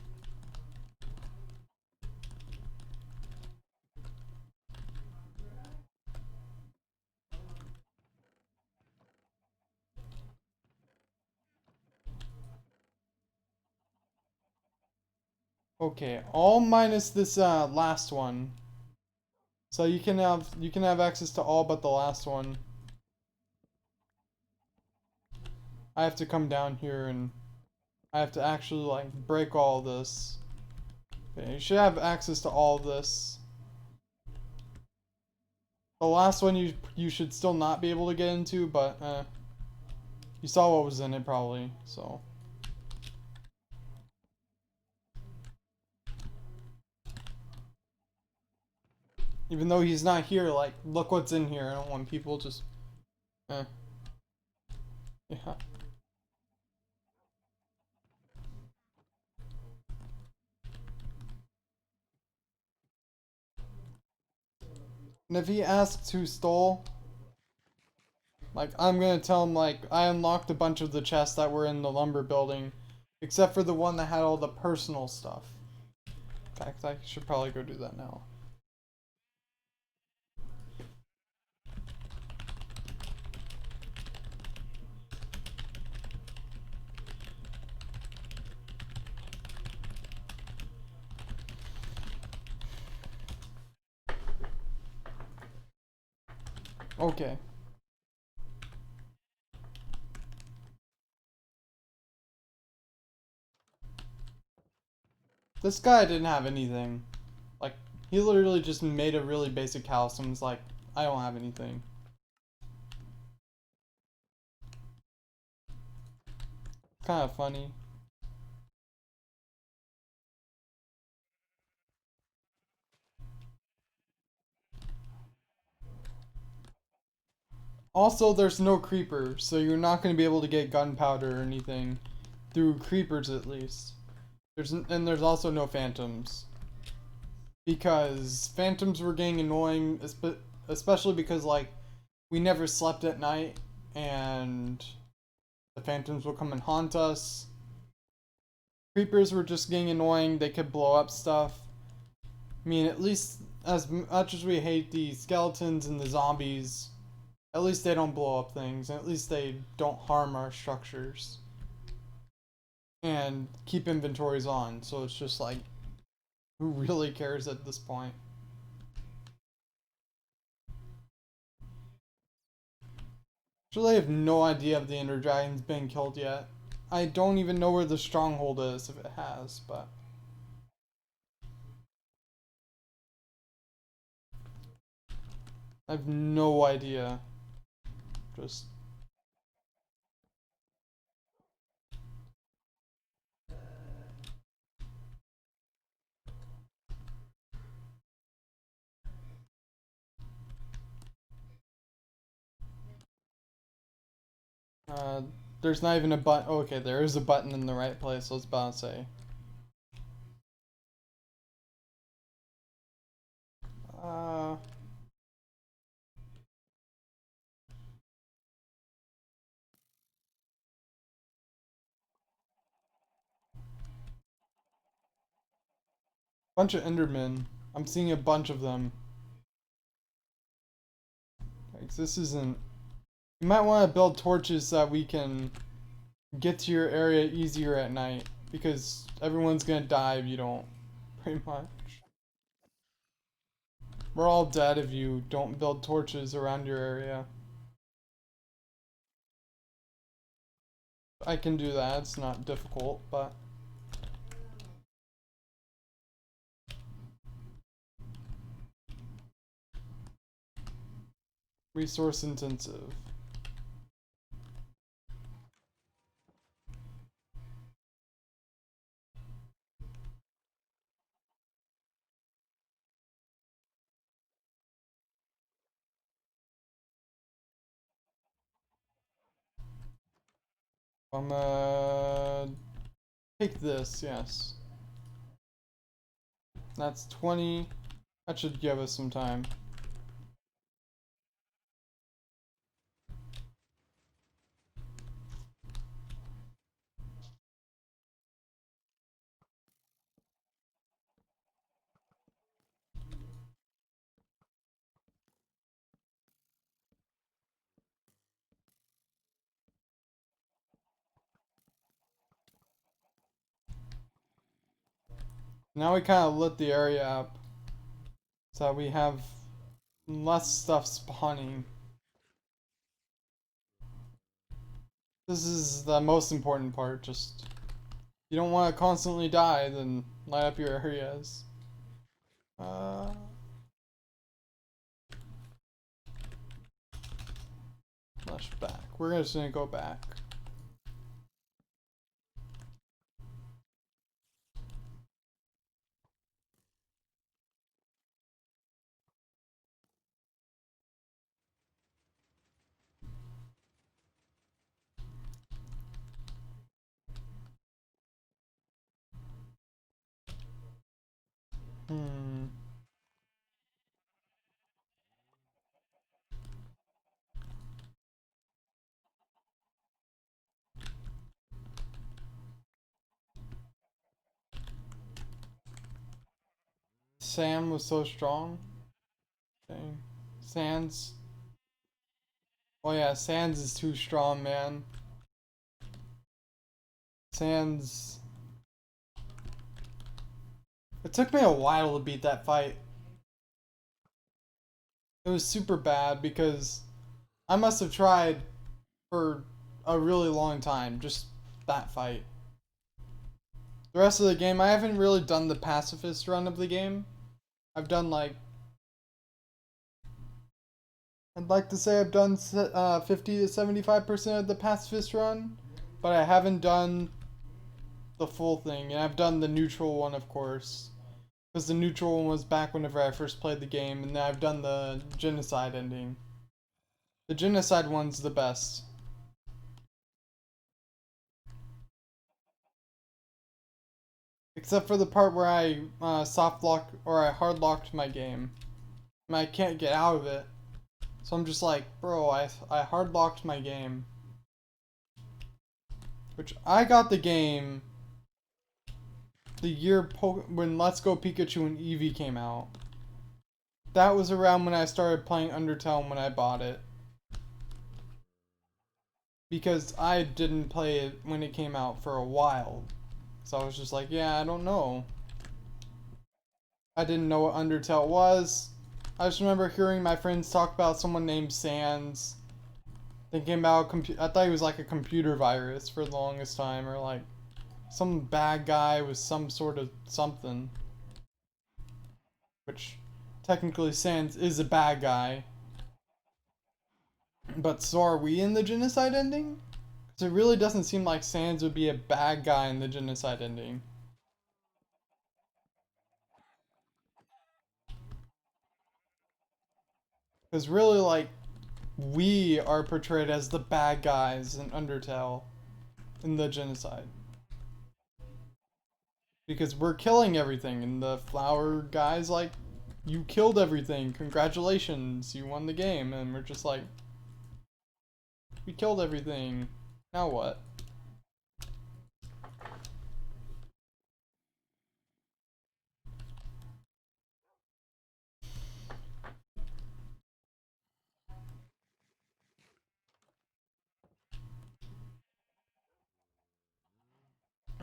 Okay, all minus this last one. So you can have access to all but the last one. I have to come down here and I have to actually like break all this. Okay, you should have access to all this. The last one you should still not be able to get into, but you saw what was in it probably, so. Even though he's not here, like, look what's in here. I don't want people just, yeah. And if he asks who stole, like, I'm gonna tell him, like, I unlocked a bunch of the chests that were in the lumber building, except for the one that had all the personal stuff. In fact, I should probably go do that now. Okay. This guy didn't have anything. Like, he literally just made a really basic house and was like, I don't have anything. Kind of funny. Also, there's no creeper, so you're not going to be able to get gunpowder or anything through creepers at least. There's also no phantoms. Because phantoms were getting annoying, especially because, like, we never slept at night, and the phantoms will come and haunt us. Creepers were just getting annoying, they could blow up stuff. I mean, at least, as much as we hate the skeletons and the zombies, at least they don't blow up things, and at least they don't harm our structures. And keep inventories on, so it's just like, who really cares at this point? Actually, I have no idea if the Ender Dragon's been killed yet. I don't even know where the stronghold is, if it has, but... I have no idea. Just... there's not even a button. Oh, okay, there is a button in the right place, I was about to say. Uh... Bunch of Endermen. I'm seeing a bunch of them. Like, this isn't... You might want to build torches so that we can get to your area easier at night. Because everyone's gonna die if you don't. Pretty much. We're all dead if you don't build torches around your area. I can do that, it's not difficult, but... Resource intensive. I'm gonna take this, yes. That's 20. That should give us some time. Now we kind of lit the area up so that we have less stuff spawning. This is the most important part, just... You don't want to constantly die, then light up your areas. Flash back. We're just gonna go back. Hmm. Sam was so strong. Dang. Sans. Oh yeah, Sans is too strong, man. Sans. It took me a while to beat that fight. It was super bad because I must have tried for a really long time, just that fight. The rest of the game, I haven't really done the pacifist run of the game. I've done like, I'd like to say I've done 50 to 75% of the pacifist run, but I haven't done the full thing, and I've done the neutral one, of course. Because the neutral one was back whenever I first played the game, and then I've done the genocide ending. The genocide one's the best. Except for the part where I soft locked or I hard locked my game. And I can't get out of it. So I'm just like, bro, I hard locked my game. Which I got the game the year when Let's Go Pikachu and Eevee came out. That was around when I started playing Undertale when I bought it. Because I didn't play it when it came out for a while. So I was just like, yeah, I don't know. I didn't know what Undertale was. I just remember hearing my friends talk about someone named Sans. Thinking about I thought he was like a computer virus for the longest time, or like some bad guy with some sort of something. Which technically Sans is a bad guy. But so are we in the genocide ending? Because it really doesn't seem like Sans would be a bad guy in the genocide ending. Because really, like, we are portrayed as the bad guys in Undertale in the genocide. Because we're killing everything, and the flower guy's like, you killed everything, congratulations, you won the game. And we're just like, we killed everything, now what?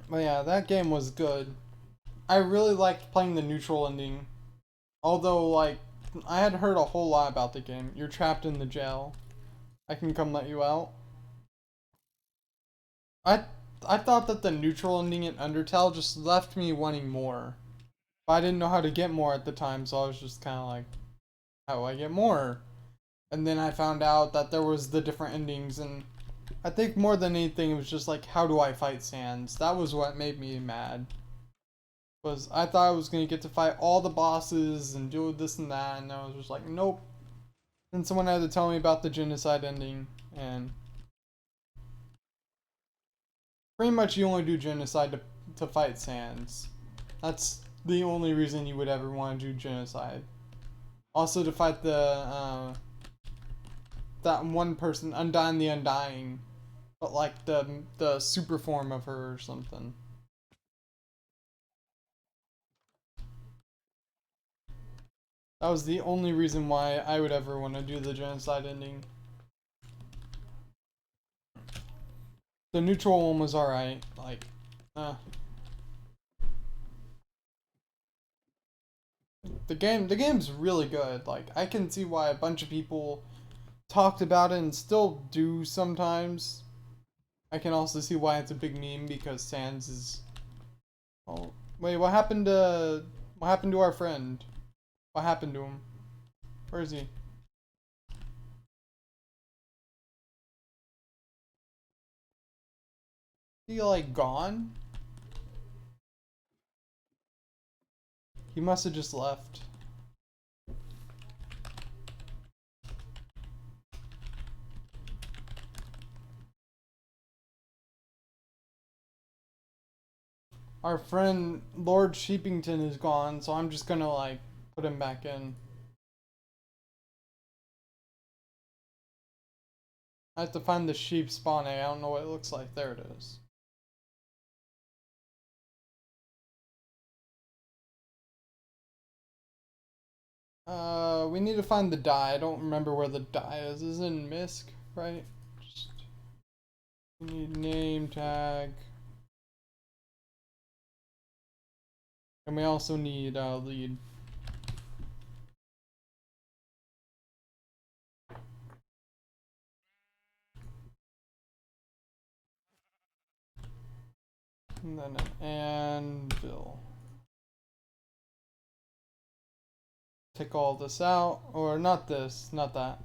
But yeah, that game was good. I really liked playing the neutral ending. Although, like, I had heard a whole lot about the game. You're trapped in the jail. I can come let you out. I I thought that the neutral ending in Undertale just left me wanting more. But I didn't know how to get more at the time, so I was just kind of like, how do I get more? And then I found out that there was the different endings, and I think more than anything, it was just like, how do I fight Sans? That was what made me mad. Was I thought I was gonna get to fight all the bosses and do this and that, and I was just like, nope. Then someone had to tell me about the genocide ending, and pretty much you only do genocide to fight Sans. That's the only reason you would ever want to do genocide. Also to fight that one person, Undyne the Undying, but like the super form of her or something. That was the only reason why I would ever want to do the genocide ending. The neutral one was alright, like, the game's really good. Like, I can see why a bunch of people talked about it and still do sometimes. I can also see why it's a big meme because Sans is. Oh, wait, what happened to our friend? What happened to him? Where is he? Is he like gone? He must have just left. Our friend Lord Sheepington is gone, so I'm just gonna like put him back in. I have to find the sheep spawning. I don't know what it looks like. There it is. We need to find the die. I don't remember where the die is. Is it in Misk, right? Just, we need name tag. And we also need lead. And then an anvil. Take all this out, or not this, not that.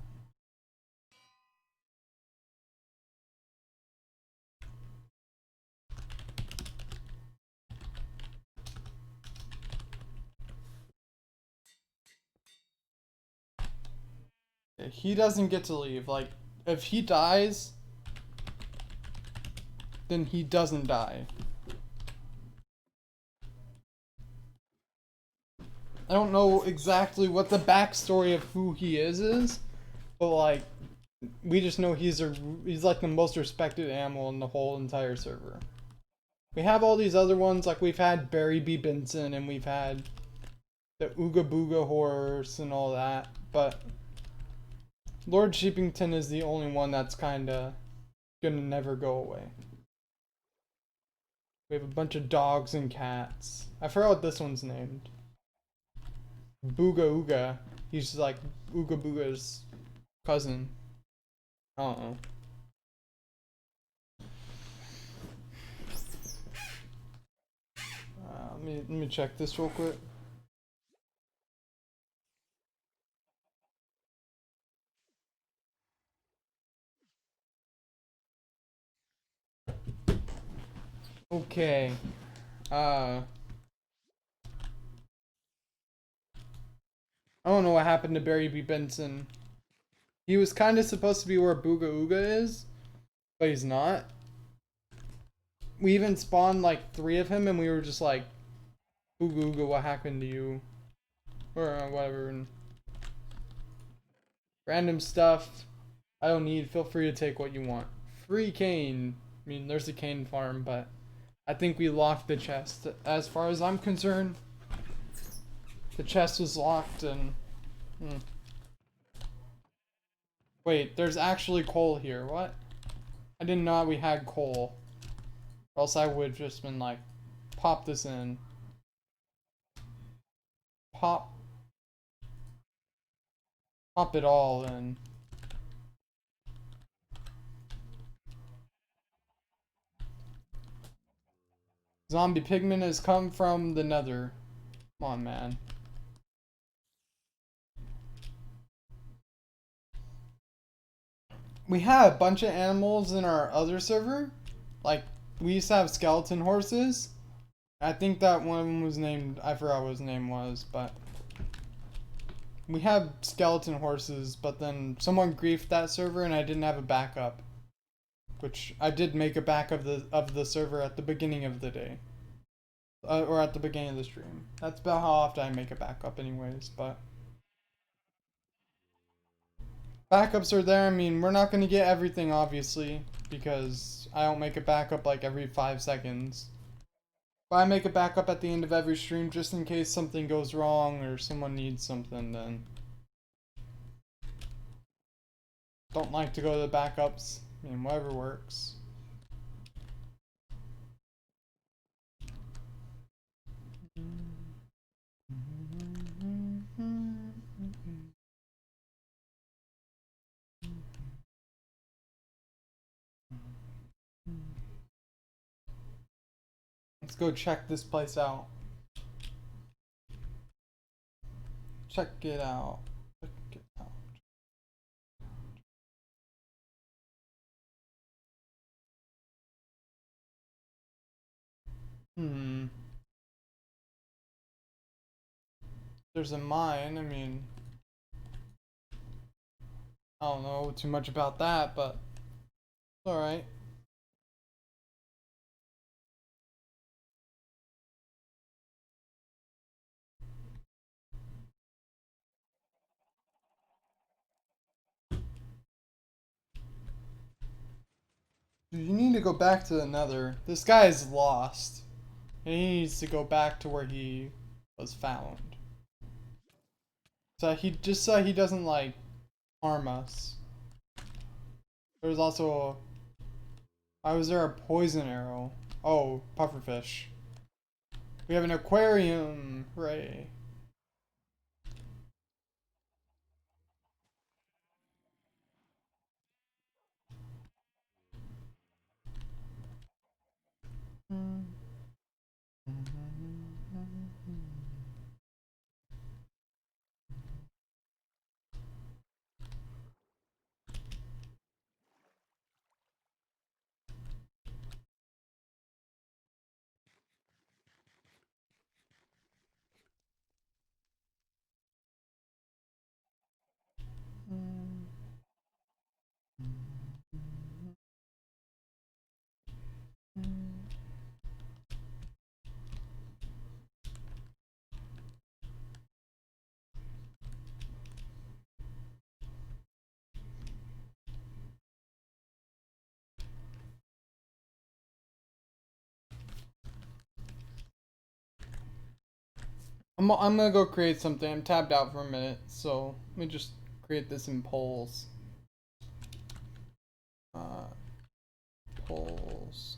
He doesn't get to leave. Like, if he dies, then he doesn't die. I don't know exactly what the backstory of who he is, but like, we just know he's like the most respected animal in the whole entire server. We have all these other ones, like we've had Barry B. Benson and we've had the Ooga Booga horse and all that, but Lord Sheepington is the only one that's kinda gonna never go away. We have a bunch of dogs and cats. I forgot what this one's named. Booga Ooga. He's like Ooga Booga's cousin. I don't know. Let me check this real quick. Okay. I don't know what happened to Barry B. Benson. He was kind of supposed to be where Booga Ooga is, but he's not. We even spawned like 3 of him, and we were just like, Booga Ooga, what happened to you? Or whatever. And random stuff I don't need. Feel free to take what you want. Free cane. I mean, there's a cane farm, but I think we locked the chest. As far as I'm concerned, the chest was locked and... Wait, there's actually coal here. What? I didn't know we had coal. Or else I would have just been like, pop this in. Pop. Pop it all in. Zombie pigman has come from the nether. Come on, man. We had a bunch of animals in our other server. Like, we used to have skeleton horses. I think that one of them was named, I forgot what his name was, but we had skeleton horses, but then someone griefed that server and I didn't have a backup. Which I did make a backup of the server at the beginning of the day. Or at the beginning of the stream. That's about how often I make a backup anyways, but backups are there. I mean, we're not going to get everything, obviously, because I don't make a backup like every 5 seconds. But I make a backup at the end of every stream just in case something goes wrong or someone needs something, then. Don't like to go to the backups. I mean, whatever works. Let's go check this place out. Check it out. Check it out. There's a mine, I mean, I don't know too much about that, but it's alright. You need to go back to the nether. This guy is lost. And he needs to go back to where he was found. So he doesn't like harm us. There's also why was there a poison arrow? Oh, pufferfish. We have an aquarium, hooray. I'm gonna go create something. I'm tabbed out for a minute, so let me just create this in polls. Uh, polls.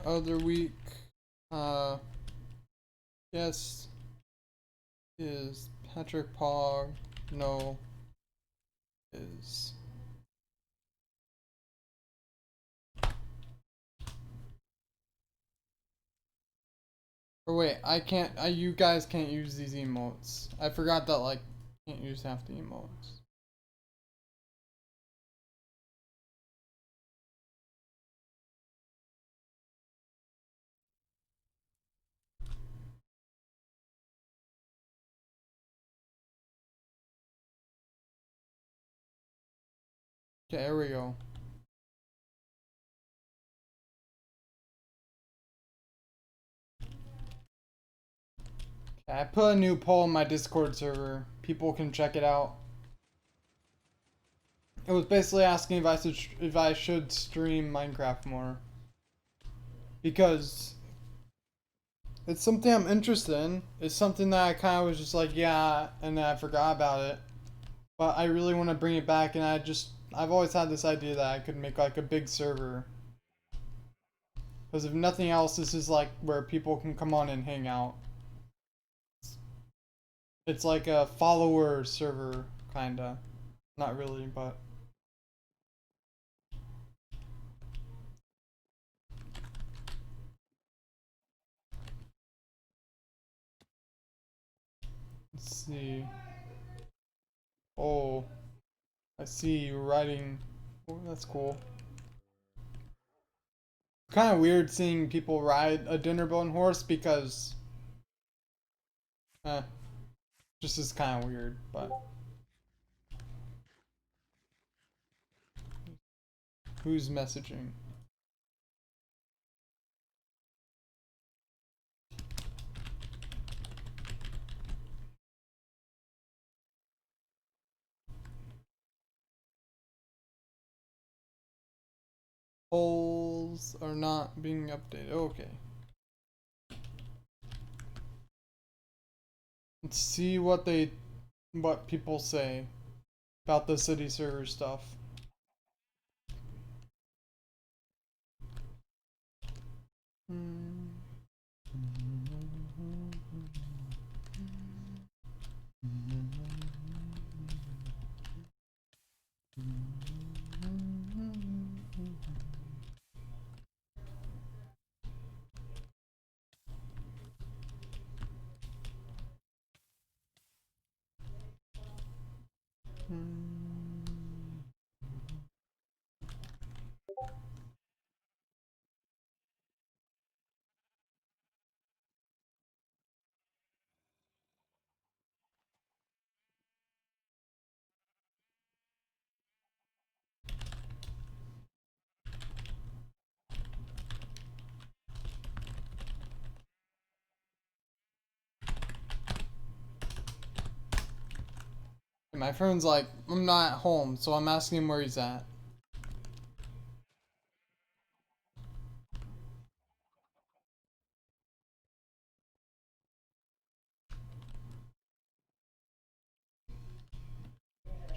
Other week. Yes. Is Patrick Pog? No. Is. Or wait, I can't. You guys can't use these emotes. I forgot that like can't use half the emotes. Okay, there we go. Okay, I put a new poll in my Discord server. People can check it out. It was basically asking if I should stream Minecraft more, because it's something I'm interested in. It's something that I kind of was just like, yeah, and then I forgot about it. But I really want to bring it back, and I've always had this idea that I could make like a big server. Because if nothing else, this is like where people can come on and hang out. It's like a follower server, kinda. Not really, but. Let's see. Oh, I see you riding. Oh, that's cool. Kind of weird seeing people ride a dinnerbone horse because, eh, just is kind of weird. But who's messaging? Polls are not being updated. Okay. Let's see what people say about the city server stuff. My friend's like, I'm not at home, so I'm asking him where he's at.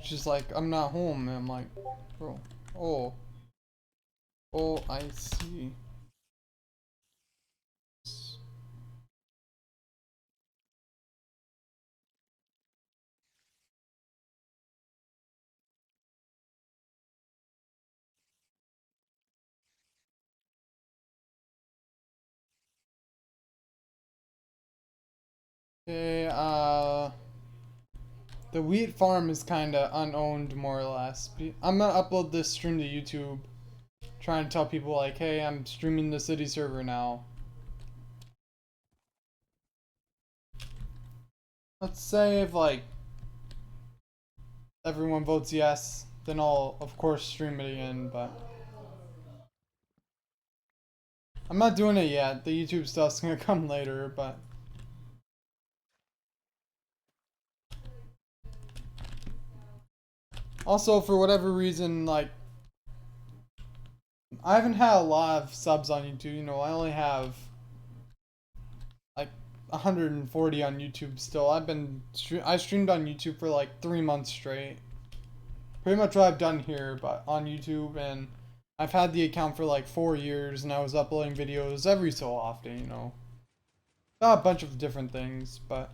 She's like, I'm not home, and I'm like, bro, oh, I see. Okay, the wheat farm is kinda unowned, more or less. I'm gonna upload this stream to YouTube, trying to tell people like, hey, I'm streaming the city server now. Let's say if like everyone votes yes, then I'll of course stream it again, but I'm not doing it yet. The YouTube stuff's gonna come later, but also for whatever reason, like I haven't had a lot of subs on YouTube. You know, I only have like 140 on YouTube still. I streamed on YouTube for like 3 months straight. Pretty much what I've done here, but on YouTube, and I've had the account for like 4 years, and I was uploading videos every so often, you know. Got a bunch of different things, but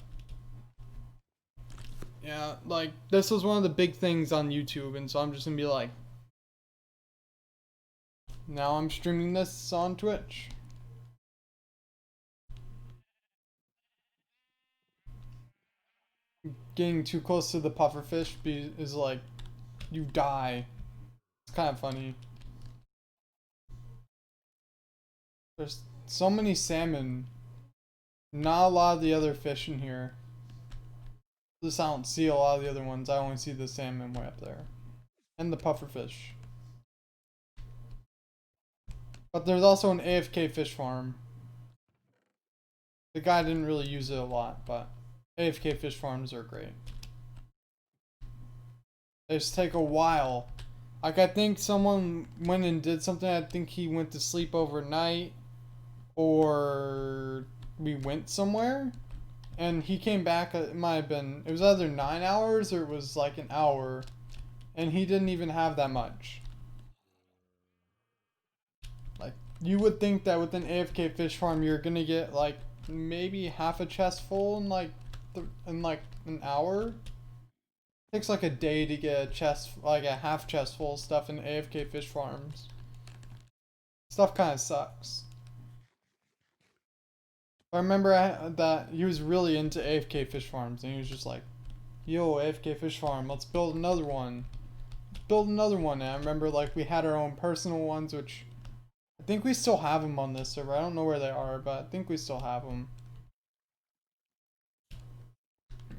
yeah, like this was one of the big things on YouTube, and so I'm just gonna be like, now I'm streaming this on Twitch. Getting too close to the pufferfish is like, you die. It's kind of funny. There's so many salmon. Not a lot of the other fish in here. Just I don't see a lot of the other ones. I only see the salmon way up there. And the pufferfish. But there's also an AFK fish farm. The guy didn't really use it a lot, but AFK fish farms are great. They just take a while. Like, I think someone went and did something. I think he went to sleep overnight, or we went somewhere, and he came back. It might have been, it was either 9 hours or it was like an hour, and he didn't even have that much. Like, you would think that with an AFK fish farm you're gonna get like maybe half a chest full in like an hour. It takes like a day to get a chest, like a half chest full of stuff in AFK fish farms. Stuff kind of sucks. I remember that he was really into AFK fish farms, and he was just like, yo, AFK fish farm, let's build another one. Build another one. And I remember like we had our own personal ones, which I think we still have them on this server. I don't know where they are, but I think we still have them.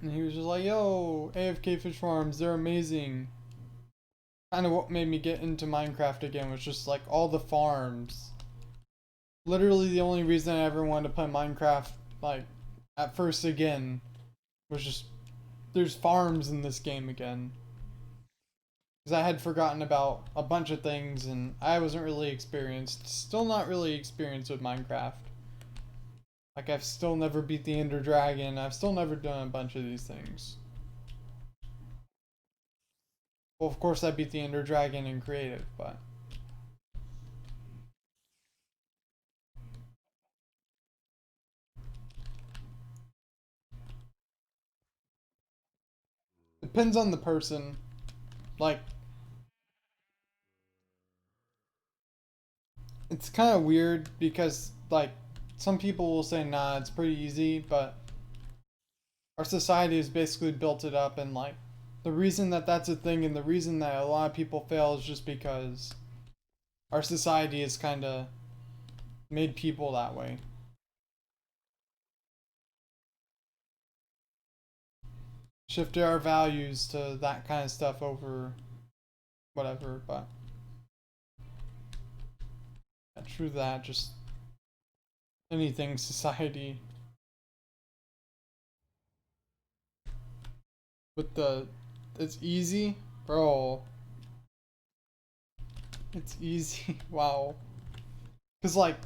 And he was just like, yo, AFK fish farms, they're amazing. Kind of what made me get into Minecraft again was just like all the farms. Literally the only reason I ever wanted to play Minecraft, like, at first again, was just, there's farms in this game again. Because I had forgotten about a bunch of things, and I wasn't really experienced. Still not really experienced with Minecraft. Like, I've still never beat the Ender Dragon. I've still never done a bunch of these things. Well, of course I beat the Ender Dragon in creative, but... depends on the person. Like... it's kind of weird because, like, some people will say, nah, it's pretty easy, but our society has basically built it up, and, like, the reason that that's a thing and the reason that a lot of people fail is just because our society has kind of made people that way. Shifted our values to that kind of stuff over whatever, but yeah, true that, just anything society. With the, it's easy, bro. It's easy, wow. Because, like,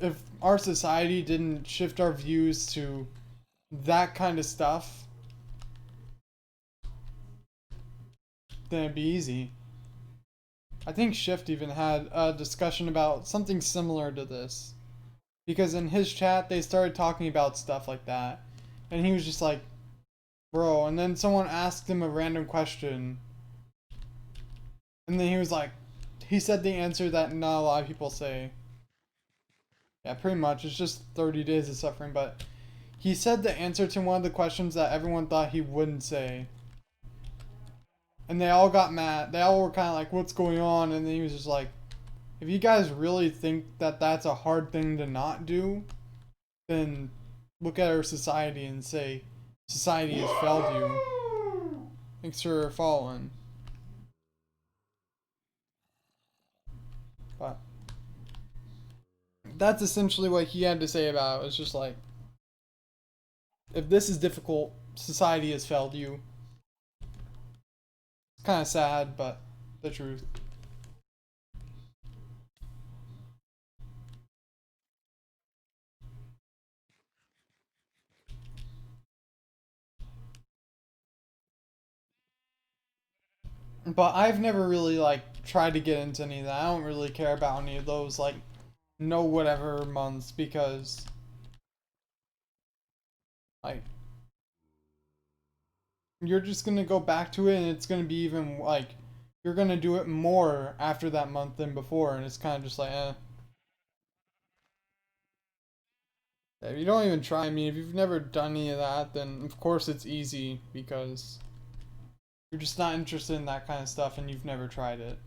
if our society didn't shift our views to that kind of stuff, then it'd be easy. I think Shift even had a discussion about something similar to this. Because in his chat, they started talking about stuff like that. And he was just like, bro, and then someone asked him a random question. And then he was like, he said the answer that not a lot of people say. Yeah, pretty much. It's just 30 days of suffering, but he said the answer to one of the questions that everyone thought he wouldn't say. And they all got mad. They all were kind of like, what's going on? And then he was just like, if you guys really think that that's a hard thing to not do, then look at our society and say, society has failed you. Thanks for following. But that's essentially what he had to say about it. It's just like, if this is difficult, society has failed you. It's kind of sad, but the truth. But I've never really like tried to get into any of that. I don't really care about any of those like no whatever months because like you're just gonna go back to it and it's gonna be even like you're gonna do it more after that month than before and it's kind of just like If you don't even try, I mean, if you've never done any of that, then of course it's easy because you're just not interested in that kind of stuff and you've never tried it.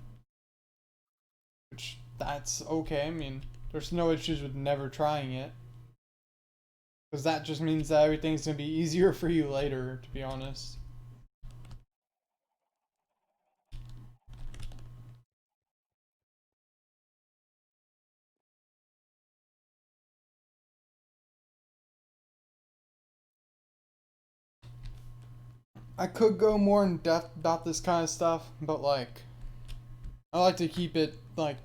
Which, that's okay. I mean, there's no issues with never trying it. Because that just means that everything's going to be easier for you later, to be honest. I could go more in depth about this kind of stuff, but like, I like to keep it like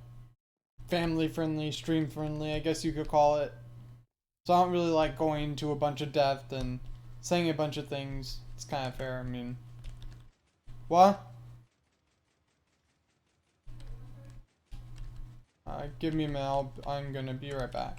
family friendly, stream friendly, I guess you could call it. So I don't really like going into a bunch of depth and saying a bunch of things. It's kind of fair. I mean, what? Give me a minute. I'm gonna be right back.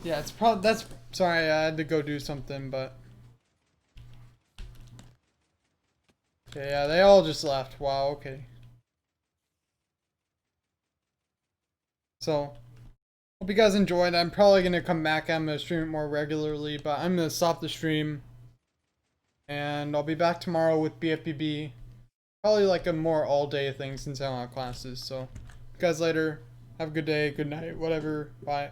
Yeah, it's probably that's. Sorry, I had to go do something, but. Okay, yeah, they all just left. Wow, okay. So, hope you guys enjoyed. I'm probably gonna come back. I'm gonna stream it more regularly, but I'm gonna stop the stream, and I'll be back tomorrow with BFBB. Probably like a more all-day thing since I don't have classes. So, you guys later. Have a good day, good night, whatever. Bye.